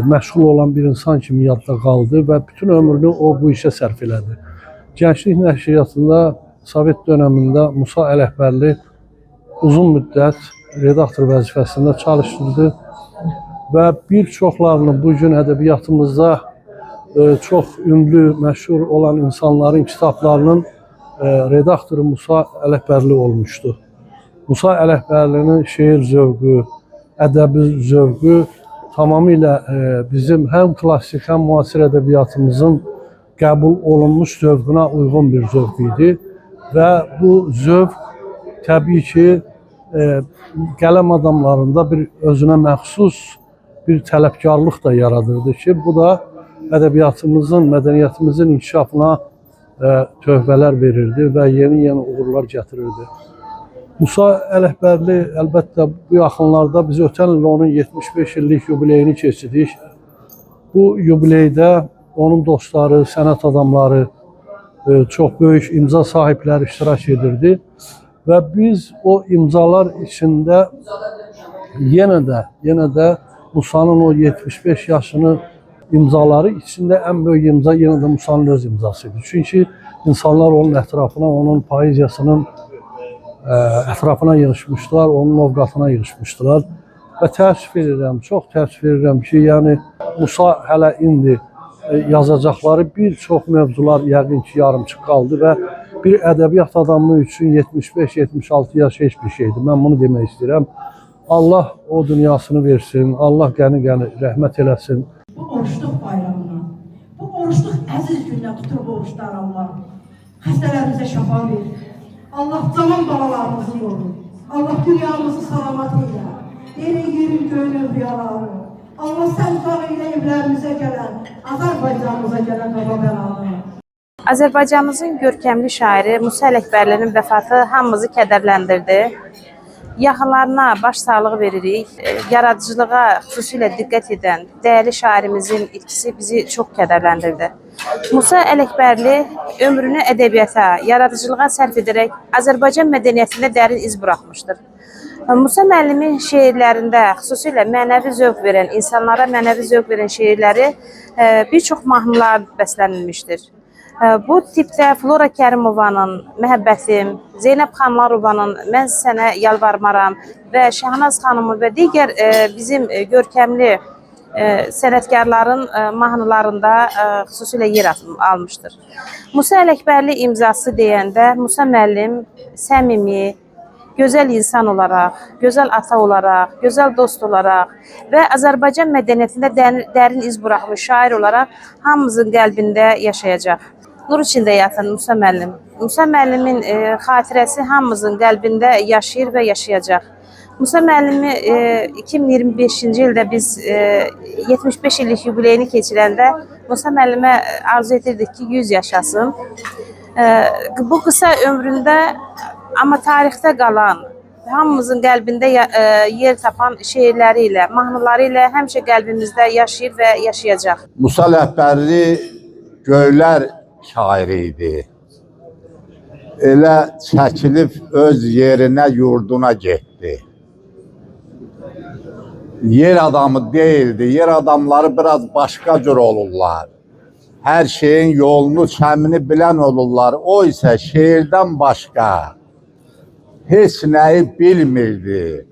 Speaker 9: məşğul olan bir insan kimi yadda qaldı və bütün ömrünü o bu işə sərf elədi. Gənclik nəşriyyatında Sovet dönəmində Musa Ələkbərli uzun müddət redaktor vəzifəsində çalışdırdı və bir çoxlarını bugün ədəbiyyatımızda çox ünlü, məşhur olan insanların kitablarının redaktoru Musa Ələkbərli olmuşdu. Musa Ələkbərlinin şeir zövqü, ədəbi zövqü tamamilə bizim həm klassik, həm müasir ədəbiyyatımızın qəbul olunmuş zövqünə uyğun bir zövq idi və bu zövq təbii ki, qələm adamlarında bir özünə məxsus bir tələbkarlıq da yaradırdı ki, bu da ədəbiyyatımızın, mədəniyyətimizin inkişafına töhbələr verirdi və yeni-yeni uğurlar gətirirdi. Musa Ələkbərli əlbəttə bu yaxınlarda biz ötən il onun 75 illik yubileyini keçirdik. Bu yubileydə onun dostları, sənət adamları, çox böyük imza sahibləri iştirak edirdi və biz o imzalar içində yenə də Musa'nın o 75 yaşını imzaları içində ən böyük imza yenə də Musa'nın öz imzasıydı. Çünki insanlar onun ətrafına, onun poeziyasının ətrafına yığışmışdılar, onun ovqatına yığışmışdılar və təəssüf edirəm, çox təəssüf edirəm ki, yəni Musa hələ indi yazacaqları bir çox mövzular yəqin ki, yarımçıq qaldı və bir ədəbiyyat adamı üçün 75-76 yaş heç bir şeydir. Mən bunu demək istəyirəm. Allah o dünyasını versin, Allah qəni-qəni rəhmət eləsin.
Speaker 14: Bu oruçluq bayramına, bu oruçluq əziz günlə tutur bu oruçlar Allah. Xəstələrimizə şəfa verir. Allah caman balalarımızı yorur. Allah dünyamızı salamat eylə. Yerin yerin göyünün rüyaları. Allah sən uzaq eylə evlərimizə gələn, Azərbaycanımıza gələn qaba bəlanı.
Speaker 15: Azərbaycanımızın görkəmli şairi Musa Ələkbərlinin vəfatı hamımızı kədərləndirdi. Yaxınlarına baş sağlığı veririk. Yaradıcılığa xüsusilə diqqət edən dəyərli şairimizin itkisi bizi çox kədərləndirdi. Musa Ələkbərli ömrünü ədəbiyyata, yaradıcılığa sərf edərək Azərbaycan mədəniyyətində dərin iz buraxmışdır. Musa müəllimin şeirlərində xüsusilə mənəvi zövq verən, insanlara mənəvi zövq verən şeirləri bir çox mahnılar bəslənilmişdir. Bu tipdə Flora Kərimovanın Məhəbbətim, Zeynəb Xanlarovanın Mən sənə yalvarmaram və Şəhnaz xanımı və digər bizim görkəmli sənətkarların mahnılarında xüsusilə yer almışdır. Musa Ələkbərli imzası deyəndə Musa müəllim səmimi, gözəl insan olaraq, gözəl ata olaraq, gözəl dost olaraq və Azərbaycan mədəniyyətində dərin iz buraxmış şair olaraq hamımızın qəlbində yaşayacaq. Nur içində yatın Musa müəllim. Musa müəllimin xatirəsi hamımızın qəlbində yaşayır və yaşayacaq. Musa müəllimi 2025-ci ildə biz 75 illik yubileyini keçirəndə Musa müəllimə arzu edirdik ki, 100 yaşasın. Bu qısa ömründə amma tarixdə qalan, hamımızın qəlbində yer tapan şeirləri ilə, mahnıları ilə həmişə qəlbimizdə yaşayır və yaşayacaq.
Speaker 4: Musa Ələkbərli göylər şairi idi. Elə çəkilib öz yerinə, yurduna getdi. Yer adamı değildi. Yer adamları biraz başka cür olurlar. Her şeyin yolunu, çəmini bilən olurlar. O ise şehirden başka heç nəyi bilmirdi.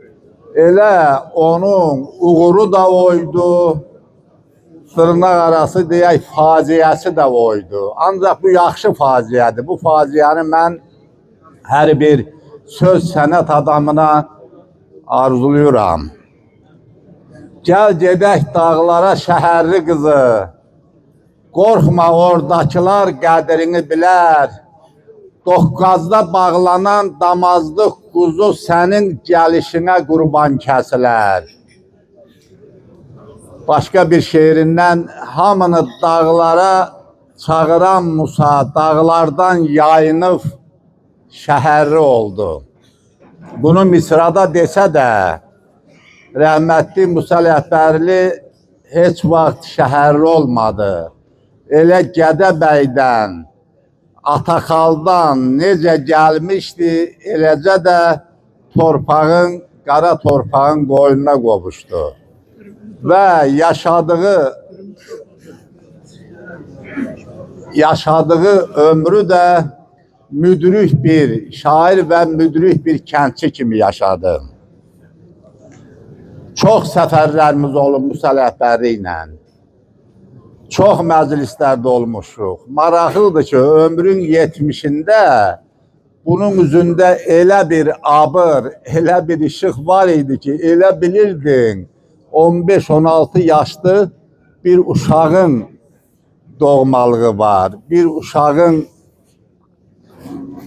Speaker 4: Elə onun uğuru da oydu, tırnaq arası deyək faciəsi də oydu. Ancaq bu yaxşı faciədir. Bu faciəni mən hər bir söz sənət adamına arzuluyorum. Gel gedək dağlara şəhərli qızı, qorxma oradakılar qədrini bilər. Doqqazda bağlanan damazlıq quzu sənin gəlişinə qurban kəsilər. Başqa bir şeirindən hamını dağlara çağıran Musa dağlardan yayınıb şəhərli oldu. Bunu misrada desə də rəhmətli Musa Ələkbərli heç vaxt şəhərli olmadı. Elə Gədəbəydən, Ataxaldan necə gəlmişdi, eləcə də torpağın, qara torpağın qoynuna qovuşdu. Və yaşadığı ömrü də müdrik bir şair və müdrik bir kəndçi kimi yaşadı. Çox səfərlərimiz olub Musa Ələkbərli ilə. Çox məclislərdə olmuşuq. Maraqlıdır ki, ömrün 70'ində bunun üzündə elə bir abır, elə bir işıq var idi ki, elə bilirdin 15-16 yaşlı bir uşağın doğmalığı var. Bir uşağın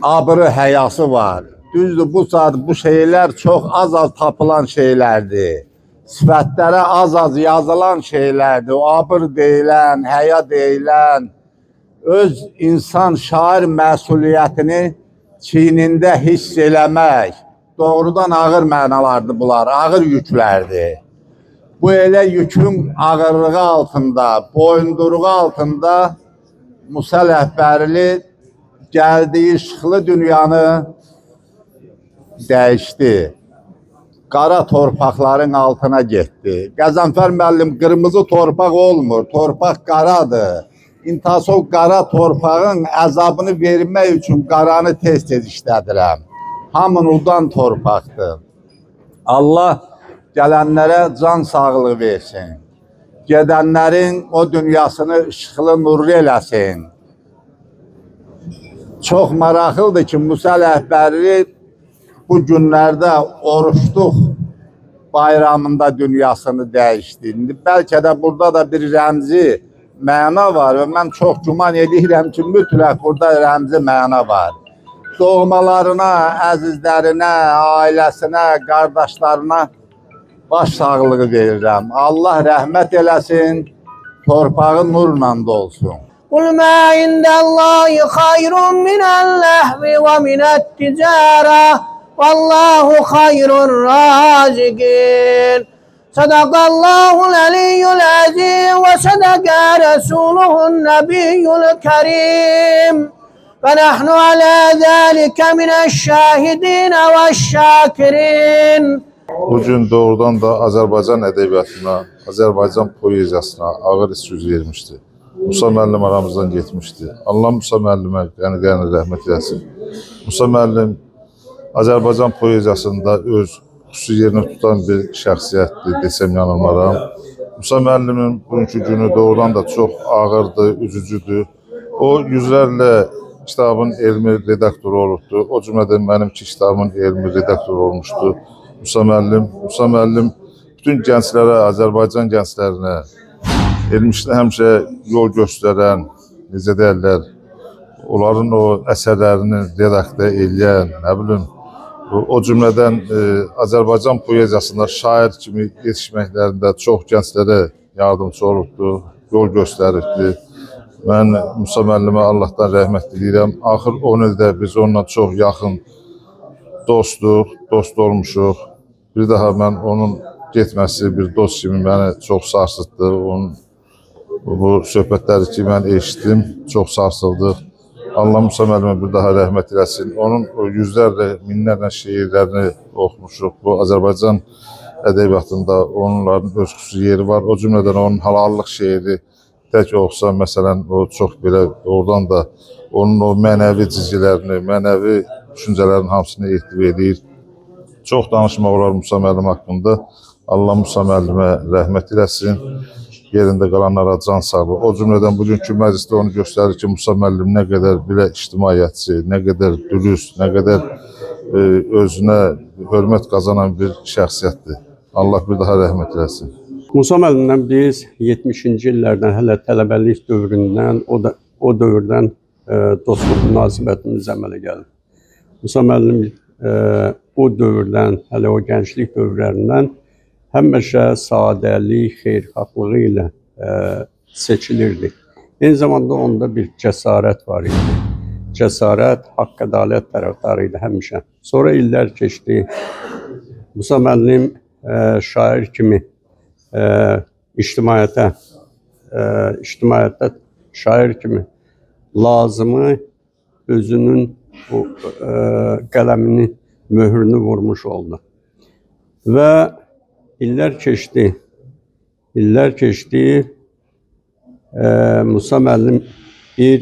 Speaker 4: abırı, həyası var. Düzdür, bu saat bu şeylər çox az tapılan şeylərdir. Sifətlərə az yazılan şeylərdir. O abır deyilən, həya deyilən, öz insan şair məsuliyyətini çiynində hiss eləmək, doğrudan ağır mənalardır bunlar, ağır yüklərdir. Bu elə yükün ağırlığı altında, boyunduruğu altında Musa Ələkbərli gəldiyi işıqlı dünyanı dəyişdi. Qara torpaqların altına getdi. Qəzənfər müəllim, qırmızı torpaq olmur, torpaq qaradır. İntasov qara torpağın əzabını vermək üçün qaranı tez-tez işlədirəm. Hamın udan torpaqdır. Allah gələnlərə can sağlığı versin. Gedənlərin o dünyasını işıqlı, nurlu eləsin. Çox maraqlıdır ki, Musa Ələkbərli bu günlərdə oruçluq bayramında dünyasını dəyişdi. Bəlkə də burada da bir rəmzi məna var və mən çox güman edirəm ki, mütləq burada rəmzi məna var. Doğmalarına, əzizlərinə, ailəsinə, qardaşlarına baş sağlığı verirəm. Allah rəhmət eləsin, torpağı nurla dolsun.
Speaker 16: قل ما عند الله خير من اللهو ومن التجارة والله خير الرازقين صدق الله العلي العظيم وصدق رسوله النبي الكريم ونحن على ذلك من الشاهدين والشاكرين.
Speaker 8: Bugün doğrudan da Azərbaycan ədəbiyyatına, Azərbaycan poeziyasına ağır iş vermişdi. Musa müəllim aramızdan getmişdi. Allah Musa müəllimə qəni rəhmət eləsin. Musa müəllim Azərbaycan poeziyasında öz xüsusi yerini tutan bir şəxsiyyətdir desəm yanılmaram.
Speaker 13: Musa müəllimin bugünkü günü doğrudan da çox ağırdır, üzücüdür. O yüzlərlə kitabın elmi redaktoru olubdu. O cümlədən mənimki kitabın elmi redaktoru olmuşdu. Musa müəllim bütün gənclərə, Azərbaycan gənclərinə elmişdə həmişə yol göstərən, necə deyirlər, onların o əsərlərini redaktə eləyən, nə bilim, o cümlədən Azərbaycan poeziyasında şair kimi yetişməklərində çox gənclərə yardımcı olubdu, yol göstəribdi. Mən Musa müəllimə Allahdan rəhmət diləyirəm. Axır 10 ildə biz onunla çox yaxın dost olmuşuq. Bir daha mən onun getməsi bir dost kimi məni çox sarsıtdı. Onun bu söhbətləri ki, mən eşitdim, çox sarsıldıq. Allah Musa müəllimə bir daha rəhmət eləsin. Onun o yüzlərlə, minlərlə şeirlərini oxumuşuq. Bu Azərbaycan ədəbiyyatında onların öz xüsusi yeri var. O cümlədən onun halallıq şeiri tək olsa, məsələn, o çox belə oradan da onun o mənəvi cizgilərini, mənəvi düşüncələrin hamısını ehtiv edir. Çox danışmaq olar Musa müəllim haqqında. Allah Musa müəllimə rəhmət eləsin. Yerində qalanlara can sağlığı. O cümlədən bugünkü məclisdə onu göstərir ki, Musa müəllim nə qədər belə ictimaiyyətçi, nə qədər dürüst, nə qədər özünə hörmət qazanan bir şəxsiyyətdir. Allah bir daha rəhmət eləsin.
Speaker 9: Musa müəllimdən biz 70-ci illərdən, hələ tələbəlik dövründən, o dövrdən dostluq münasibətimiz əmələ gəldi. Musa müəllim o dövrdən, hələ o gənclik dövrlərindən həmişə sadəlik, xeyirxahlığı ilə seçilirdi. Eyni zamanda onda bir cəsarət var idi. Cəsarət, haqq ədalət tərəfdarı idi həmişə. Sonra illər keçdi. Musa müəllim şair kimi ictimaiyyətə şair kimi lazımı özünün o qələmini, möhrünü vurmuş oldu. Və illər keçdi. Musa müəllim bir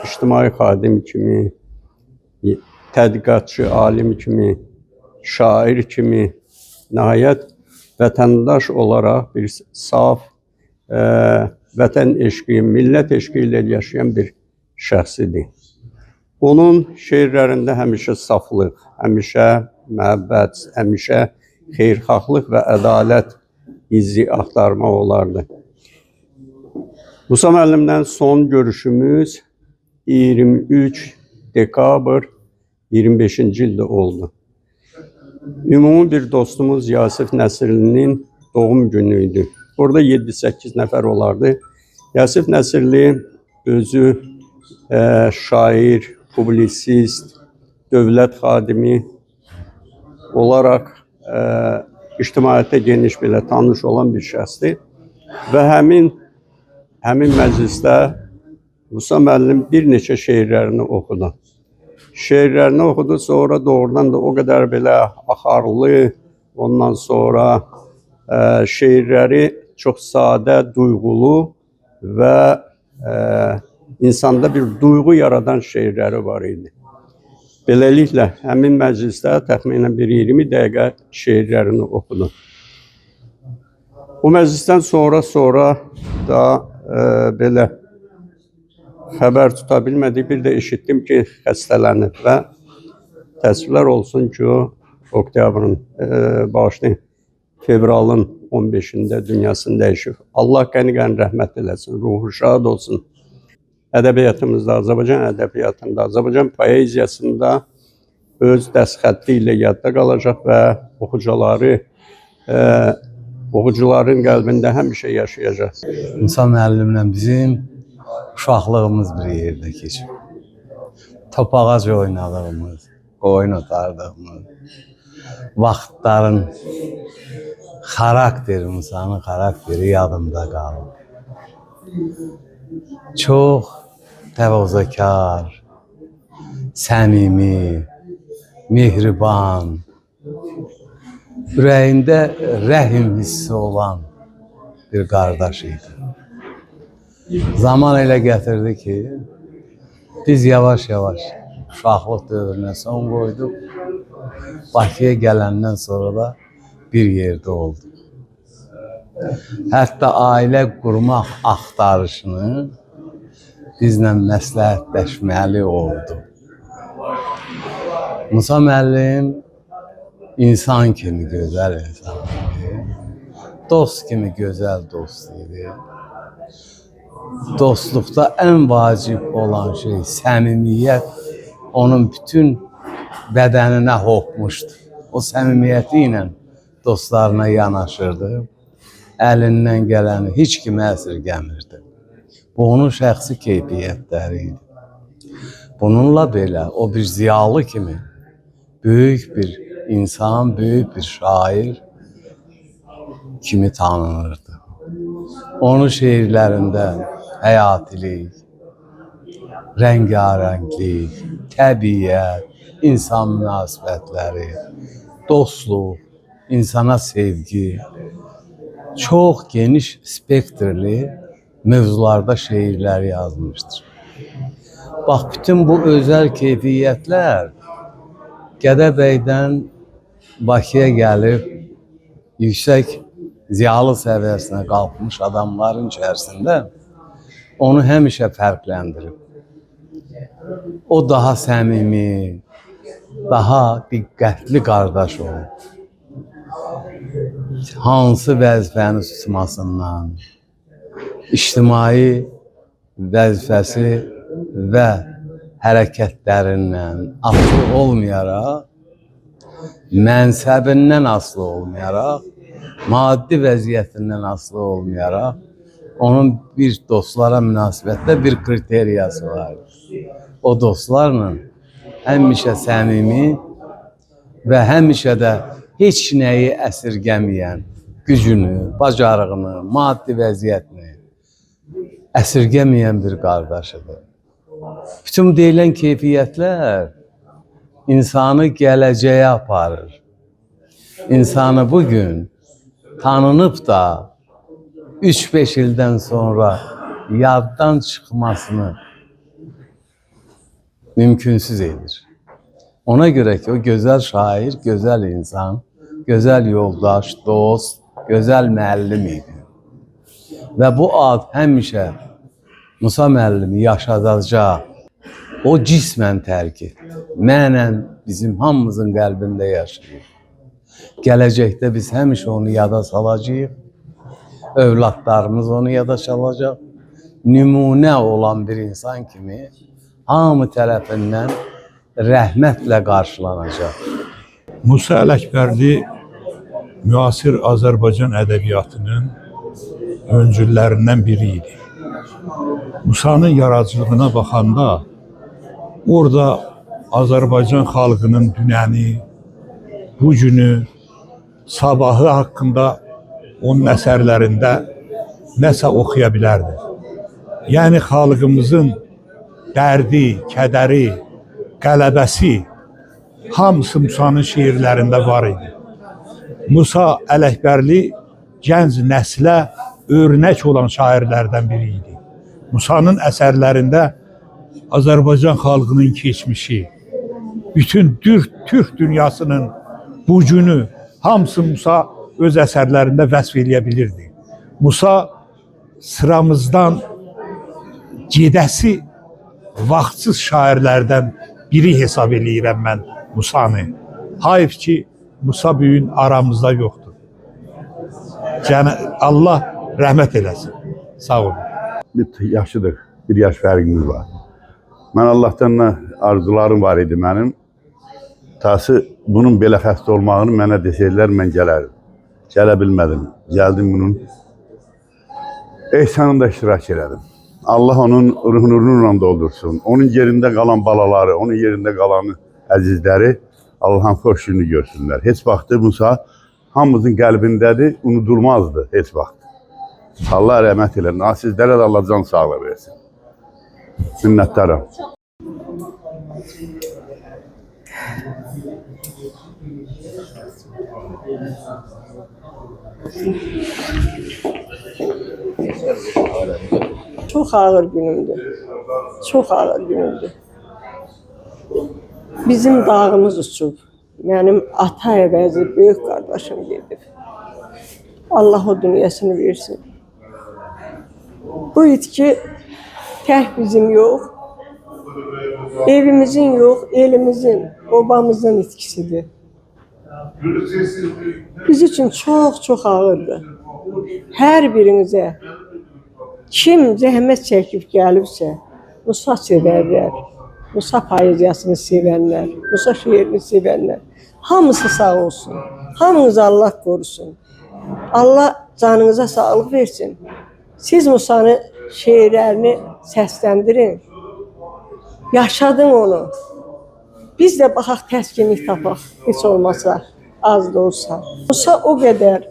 Speaker 9: ictimai xadim kimi, tədqiqatçı, alim kimi, şair kimi, nəhayət vətəndaş olaraq bir saf, vətən eşqi, millət eşqi ilə yaşayan bir şəxsidir. Onun şeirlərində həmişə saflıq, həmişə məhəbbət, həmişə xeyirxahlıq və ədalət izi axtarmaq olardı. Musa müəllimdən son görüşümüz 23 dekabr 25-ci ildə oldu. Ümumi bir dostumuz Yasif Nəsirlinin doğum günüydü. Orada 7-8 nəfər olardı. Yasif Nəsirli özü şair, publisist, dövlət xadimi olaraq ictimaiyyətə geniş belə tanış olan bir şəxsdir. Və həmin məclisdə Musa müəllim bir neçə şeirlərini oxudu. Şeirlərini oxudu, sonra doğrudan da o qədər belə axarlı, ondan sonra şeirləri çox sadə, duyğulu və insanda bir duyğu yaradan şeirləri var idi. Beləliklə, həmin məclisdə təxminən bir 20 dəqiqə şeirlərini oxudu. O məclisdən sonra da belə xəbər tuta bilmədik. Bir də eşitdim ki, xəstələnib və təəssüflər olsun ki, o oktyabrın, fevralın 15-də dünyasını dəyişib. Allah qəni-qəni rəhmət eləsin, ruhu şad olsun. Ədəbiyyatımızda, Azərbaycan ədəbiyyatında, Azərbaycan poeziyasında öz dəstxətti ilə yadda qalacaq və oxucuların qəlbində həmişə yaşayacaq.
Speaker 17: Musa müəllimlə bizim uşaqlığımız bir yerdə keçib. Top ağac oynadığımız, oyun otardığımız, vaxtların xarakteri, Musa'nın xarakteri yadımda qalıb. Çox təvazökar, səmimi, mehriban, ürəyində rəhim hissi olan bir qardaş idi. Zaman elə gətirdi ki, biz yavaş-yavaş uşaqlıq dövrünə son qoyduq. Bakıya gələndən sonra da bir yerdə olduq. Hətta ailə qurmaq axtarışını bizlə məsləhətləşməli oldu. Musa müəllim insan kimi gözəl insan idi. Dost kimi gözəl dost idi. Dostluqda ən vacib olan şey səmimiyyət onun bütün bədəninə hopmuşdu. O səmimiyyəti ilə dostlarına yanaşırdı. Əlindən gələni heç kimə əsirgəmirdi. Bu onun şəxsi keyfiyyətləri idi. Bununla belə o bir ziyalı kimi böyük bir insan, böyük bir şair kimi tanınırdı. Onun şeirlərində həyatilik, rəngarənglik, təbiət, insan münasibətləri, dostluq, insana sevgi, çox geniş spektrli mövzularda şeirlər yazmışdır. Bax, bütün bu özəl keyfiyyətlər Gədəbəydən Bakıya gəlib yüksək ziyalı səviyyəsinə qalxmış adamların içərisində onu həmişə fərqləndirib. O daha səmimi, daha diqqətli qardaş olub. Hansı vəzifəni tutmasından, ictimai vəzifəsi və hərəkətlərindən asılı olmayaraq, mənsəbindən asılı olmayaraq, maddi vəziyyətindən asılı olmayaraq, onun bir dostlara münasibətdə bir kriteriyası var. O dostlarla həmişə səmimi və həmişə də heç nəyi əsirgəməyən, gücünü, bacarığını, maddi vəziyyətini əsirgəməyən bir qardaşıdır. Bütün deyilən keyfiyyətlər insanı gələcəyə aparır. İnsanı bugün tanınıb da 3-5 ildən sonra yaddan çıxmasını mümkünsüz edir. Ona görə ki, o gözəl şair, gözəl insan, gözəl yoldaş, dost, gözəl müəllim idi. Və bu ad həmişə Musa müəllimi yaşadacaq. O cismən tərk etdi. Mənən bizim hamımızın qəlbində yaşayır. Gələcəkdə biz həmişə onu yada salacağıq. Övladlarımız onu yada salacaq. Nümunə olan bir insan kimi hamı tərəfindən rəhmətlə qarşılanacaq.
Speaker 18: Musa Ələkbərli müasir Azərbaycan ədəbiyyatının öncüllərindən biri idi. Musa'nın yaradıcılığına baxanda orada Azərbaycan xalqının dünəni, bu günü, sabahı haqqında onun əsərlərində nəsə oxuya bilərdi. Yəni xalqımızın dərdi, kədəri, qələbəsi hamısı Musa'nın şeirlərində var idi. Musa Ələkbərli gənc nəslə örnək olan şairlərdən biri idi. Musa'nın əsərlərində Azərbaycan xalqının keçmişi, bütün Türk dünyasının bu günü hamısı Musa öz əsərlərində vəsf eləyə bilirdi. Musa sıramızdan gedəsi vaxtsız şairlərdən biri hesab eləyirəm mən Musa'nı. Hayf ki, Musa bugün aramızda yoxdur. Allah rəhmət eləsin. Sağ olun.
Speaker 7: Bir yaşıdır, bir yaş fərqimiz var. Mən Allah'tan arzularım var idi mənim. Tası bunun belə xəstə olmağını mənə desəydilər, mən gələrdim. Gələ bilmədim. Gəldim bunun ehsanında iştirak elədim. Allah onun ruhunu doldursun. Onun yerində qalan balaları, onun yerində qalan əzizləri Allah'ın xoş gününü görsünlər. Heç vaxtı Musa hamımızın qəlbindədir, unudulmazdı heç vaxt. Allah rəhmət eləsin. Sizlərə də Allah can sağlığı versin. Minnətdarım.
Speaker 19: Çok ağır günümdü. Çok ağır günümdü. Bizim dağımız uçub. Mənim ata əvəzi böyük qardaşım gedib. Allah o dünyasını versin. Bu itki tək bizim yox, evimizin yox, elimizin, obamızın itkisidir. Biz üçün çox ağırdır. Hər birinizə kim zəhmət çəkib gəlibsə, Musa sevərlər, Musa poeziyasını sevənlər, Musa şeirini sevənlər, hamısı sağ olsun, hamınızı Allah qorusun. Allah canınıza sağlıq versin. Siz Musa'nın şeirlərini səsləndirin, yaşadın onu. Biz də baxaq təskinlik tapaq, heç olmasa, az da olsa. Musa o qədər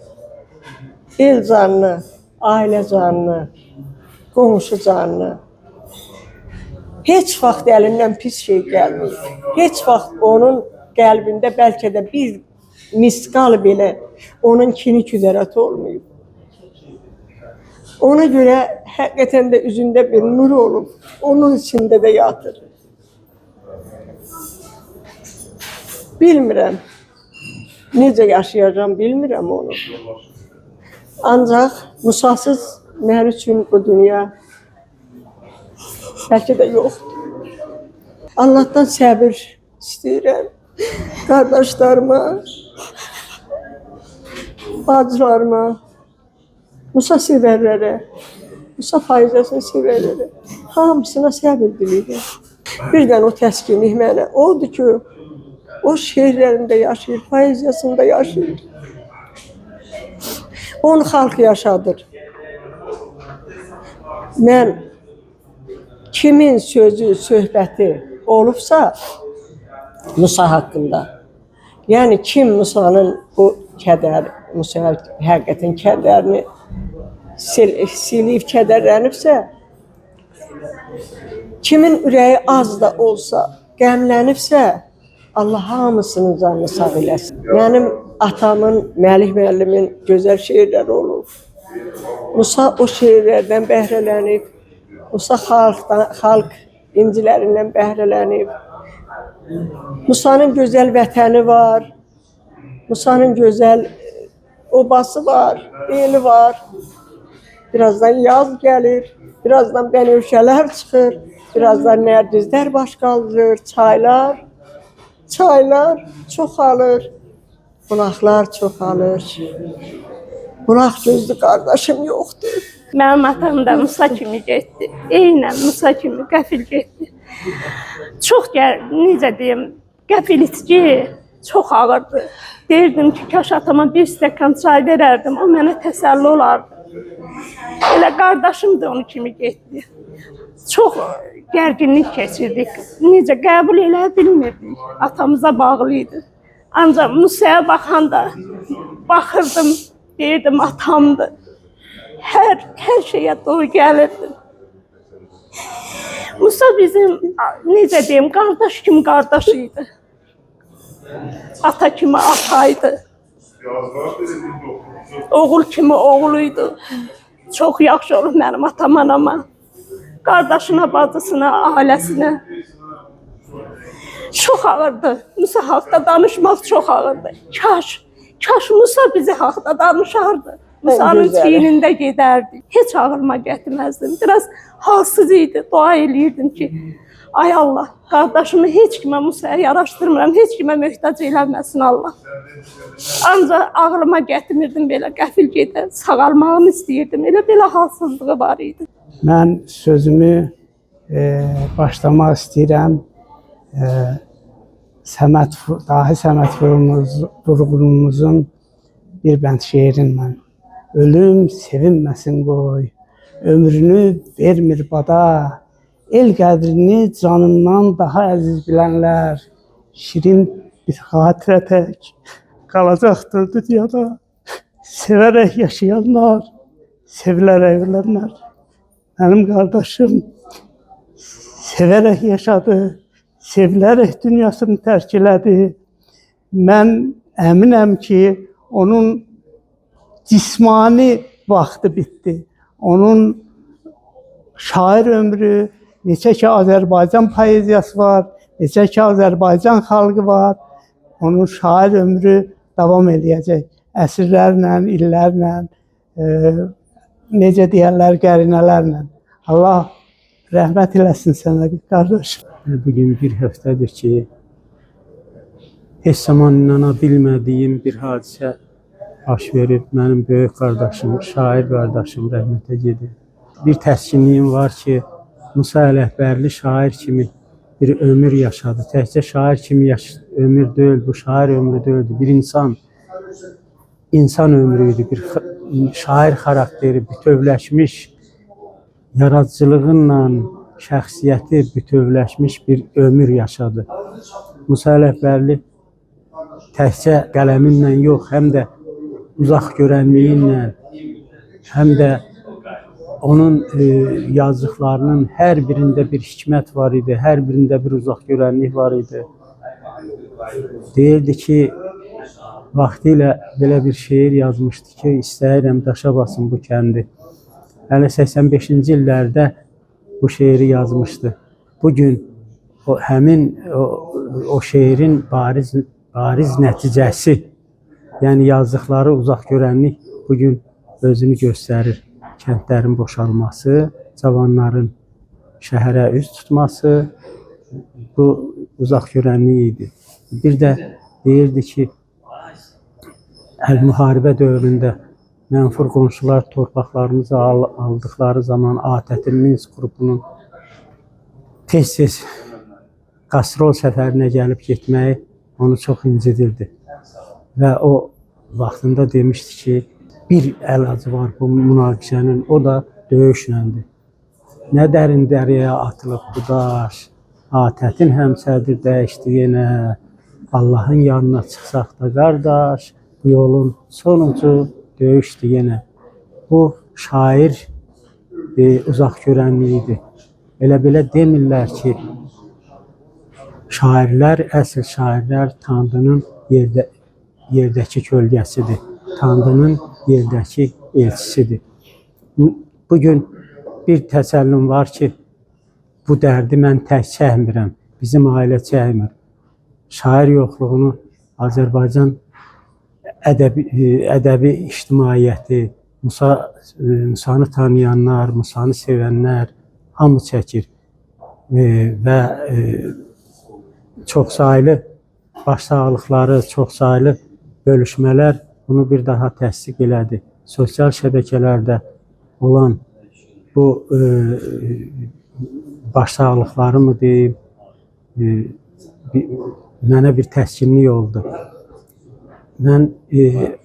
Speaker 19: el canını, ailə canını, qonşu canını, heç vaxt əlindən pis şey gəlməyib. Heç vaxt onun qəlbində bəlkə də bir miskal belə onun kini küdərət olmayıb. Ona görə həqiqətən də üzündə bir nur olub, onun içində də yatır. Bilmirəm, necə yaşayacağım bilmirəm onu. Ancaq Musasız mən üçün bu dünya bəlkə də yoxdur. Allahdan səbir istəyirəm. Qardaşlarıma, bacılarıma, Musa sevərlərə, Musa faizəsini sevərlərə, hamısına səbir diləyirəm. Birdən o təskinlik mənə odur ki, o şeirlərində yaşayır, poeziyasında yaşayır. Onu xalq yaşadır. Mən kimin sözü, söhbəti olubsa Musa haqqında, yəni kim Musa'nın bu kədər, Musa həqiqətin kədərini silib kədərlənibsə, kimin ürəyi az da olsa, qəmlənibsə, Allah hamısının canını sağ eləsin. Mənim atamın, Məlih müəllimin gözəl şeirləri olub. Musa o şeirlərdən bəhrələnib, Musa xalq incilərindən bəhrələnib. Musa'nın gözəl vətəni var, Musa'nın gözəl obası var, eli var. Birazdan yaz gəlir, birazdan bənövşələr çıxır, birazdan nərdizlər baş qaldırır, çaylar çoxalır, bulaqlar çoxalır. Bulaq gözlü qardaşım yoxdur.
Speaker 20: Mənim atam da Musa kimi getdi. Eynən Musa kimi qəfil getdi. Çox necə deyim, qəfil itki çox ağırdı. Deyirdim ki, kaş atama bir stəkan çay verərdim, o mənə təsəlli olardı. Elə qardaşım da onun kimi getdi. Çox gərginlik keçirdik. Necə qəbul elə bilmirdik. Atamıza bağlıydı. Ancaq Musa'ya baxanda baxırdım, deyirdim atamdır. Hər şeyə doğru gəlirdi. Musa bizim, necə deyim, qardaş kimi qardaşıydı. Ata kimi ataydı. Oğul kimi oğluydu. Çox yaxşı olub mənim atam, anama. Qardaşına, bacısına, ailəsinə. Çox ağırdı. Musa haqda danışmaq çox ağırdı. Kaş Musa bizi haqda danışardı. Musa'nın çiynində gedərdi. Heç ağlıma gətirməzdim. Biraz halsız idi. Dua eləyirdim ki, ay Allah, qardaşımı heç kimə Musa'ya yaraşdırmıram, heç kimə möhtac eləməsin Allah. Ancaq ağlıma gətirmirdim belə qəfil gedə, sağalmağını istəyirdim. Elə belə halsızlığı var idi.
Speaker 9: Mən sözümü başlamaq istəyirəm. Dahi Səməd Vurğunumuzun bir bənd şeirinlə. Ölüm sevinməsin qoy, ömrünü vermir bada, el qədrini canından daha əziz bilənlər, şirin bir xatirə tək qalacaqdır dünyada. Sevərək yaşayanlar, sevilərək ölənlər. Mənim qardaşım sevərək yaşadı, sevilərək dünyasını tərk elədi. Mən əminəm ki, onun cismani vaxtı bitdi. Onun şair ömrü, neçə ki Azərbaycan poeziyası var, neçə ki Azərbaycan xalqı var. Onun şair ömrü davam eləyəcək.
Speaker 19: əsrlərlə, illərlə, necə deyərlər, qərinələrlə. Allah rəhmət eləsin sənə qardaşım.
Speaker 9: Bugün bir həftədir ki, heç zaman inana bilmədiyim bir hadisə baş verib. Mənim böyük qardaşım, şair qardaşım rəhmətə gedir. Bir təskinliyim var ki, Musa Ələkbərli şair kimi bir ömür yaşadı. Təkcə şair kimi ömür deyil, bu şair ömrü deyildi. Bir insan ömrüydü, bir şair xarakteri bütövləşmiş, yaradıcılığınla şəxsiyyəti bütövləşmiş bir ömür yaşadı. Musa Ələkbərli təkcə qələminlə yox, həm də uzaq görənliyinlə, həm də onun yazdıqlarının hər birində bir hikmət var idi, hər birində bir uzaq görənlik var idi. Deyirdi ki, vaxtilə belə bir şeir yazmışdı ki, istəyirəm daşa basın bu kəndi. Hələ 85-ci illərdə bu şeiri yazmışdı. Bugün həmin o şeirin bariz nəticəsi, yəni yazdıqları uzaq görənlik bugün özünü göstərir. Kəndlərin boşalması, cavanların şəhərə üz tutması bu uzaq görənlik idi. Bir də deyirdi ki, müharibə dövründə mənfur qonşular torpaqlarımızı aldıqları zaman ATƏT-in Minsk qrupunun tez-tez qastrol səfərinə gəlib getməyi onu çox incidirdi. Və o vaxtında demişdi ki, bir əlacı var bu münaqişənin, o da döyüşləndir. Nə dərin dəryaya atılıb bu daş, ATƏT-in həmsədir dəyişdi yenə, Allahın yanına çıxsaq da qardaş, bu yolun sonucu döyüşdü yenə. Bu şair uzaq görənliyidir. Elə-belə demirlər ki, şairlər, əsl şairlər Tanrının yerdəki kölgəsidir. Tanrının yerdəki elçisidir. Bugün bir təsəllim var ki, bu dərdi mən tək çəkmirəm, bizim ailə çəkmir. Şair yoxluğunu Azərbaycan ədəbi ictimaiyyəti, Musanı tanıyanlar, Musanı sevənlər hamı çəkir. Və çoxsaylı başsağlıqları, çoxsaylı bölüşmələr bunu bir daha təsdiq elədi. Sosial şəbəkələrdə olan bu başsağlıqları mı deyim, mənə bir təskinlik oldu. Mən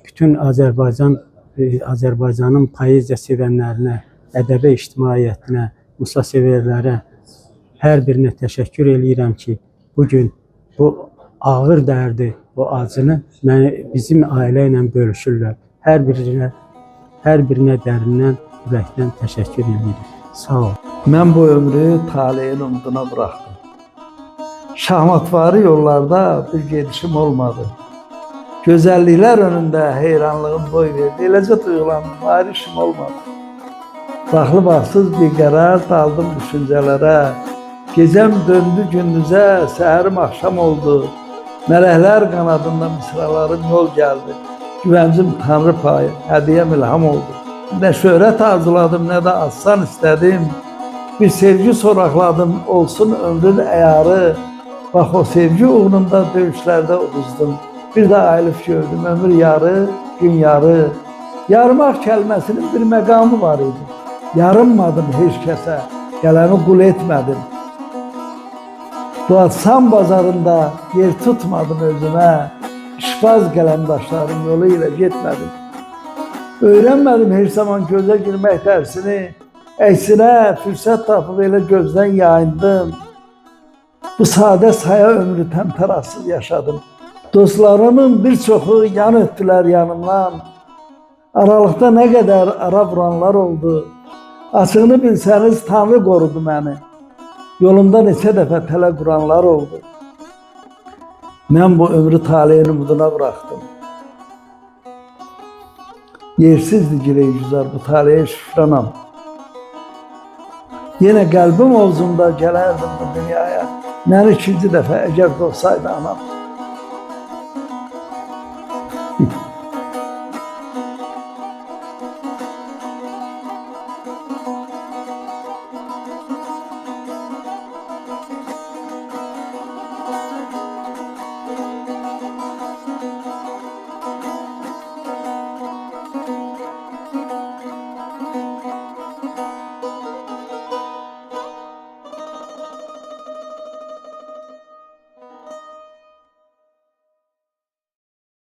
Speaker 9: bütün Azərbaycanın poeziya sevənlərinə, ədəbi ictimaiyyətinə, Musa sevərlərə, hər birinə təşəkkür eləyirəm ki, bugün bu ağır dərdi, bu acını bizim ailə ilə bölüşürlər. Hər birinə dərindən, ürəkdən təşəkkür edirəm. Sağ ol.
Speaker 1: Mən bu ömrü taleyin umuduna bıraxdım. Şahmatvari yollarda bir gedişim olmadı. Gözəlliklər önündə heyranlığım boy verdi. Eləcə duyğulandım, ayrı işim olmadı. Baxlı-baxsız bir qərar daldım düşüncələrə. Gecəm döndü gündüzə, səhərim axşam oldu. Mələklər qanadında misralarım yol gəldi. Güvəncim Tanrı payı, hədiyyəm ilham oldu. Nə şöhrət arzuladım, nə də aslan istədim. Bir sevgi soraqladım, olsun ömrün əyarı. Bax o sevgi uğrunda döyüşlərdə uduzdum. Bir də ayılıb gördüm, ömür yarı, gün yarı. Yarımaq kəlməsinin bir məqamı var idi. Yarınmadım heç kəsə, qələmi qul etmədim. Doğaçam bazarında yer tutmadım özümə. İşbaz qələmdaşlarım yolu ilə getmədim. Öyrənmədim heç zaman gözə girmək dərsini. Əksinə fürsət tapıb elə gözdən yayındım. Bu sadə saya ömrü təmtəraqsız yaşadım. Dostlarımın bir çoxu yan ötdülər yanımdan. Aralıqda nə qədər ara vuranlar oldu. Açığını bilsəniz Tanrı qorudu məni. Yolumda neçə dəfə tələ quranlar oldu. Mən bu ömrü taleyin umuduna bıraxdım. Yersizdir girey güzar bu taleyə şükranam. Yenə qəlbim ovzumda gələrdim bu dünyaya. Mən ikinci dəfə əgər doğsaydı anam.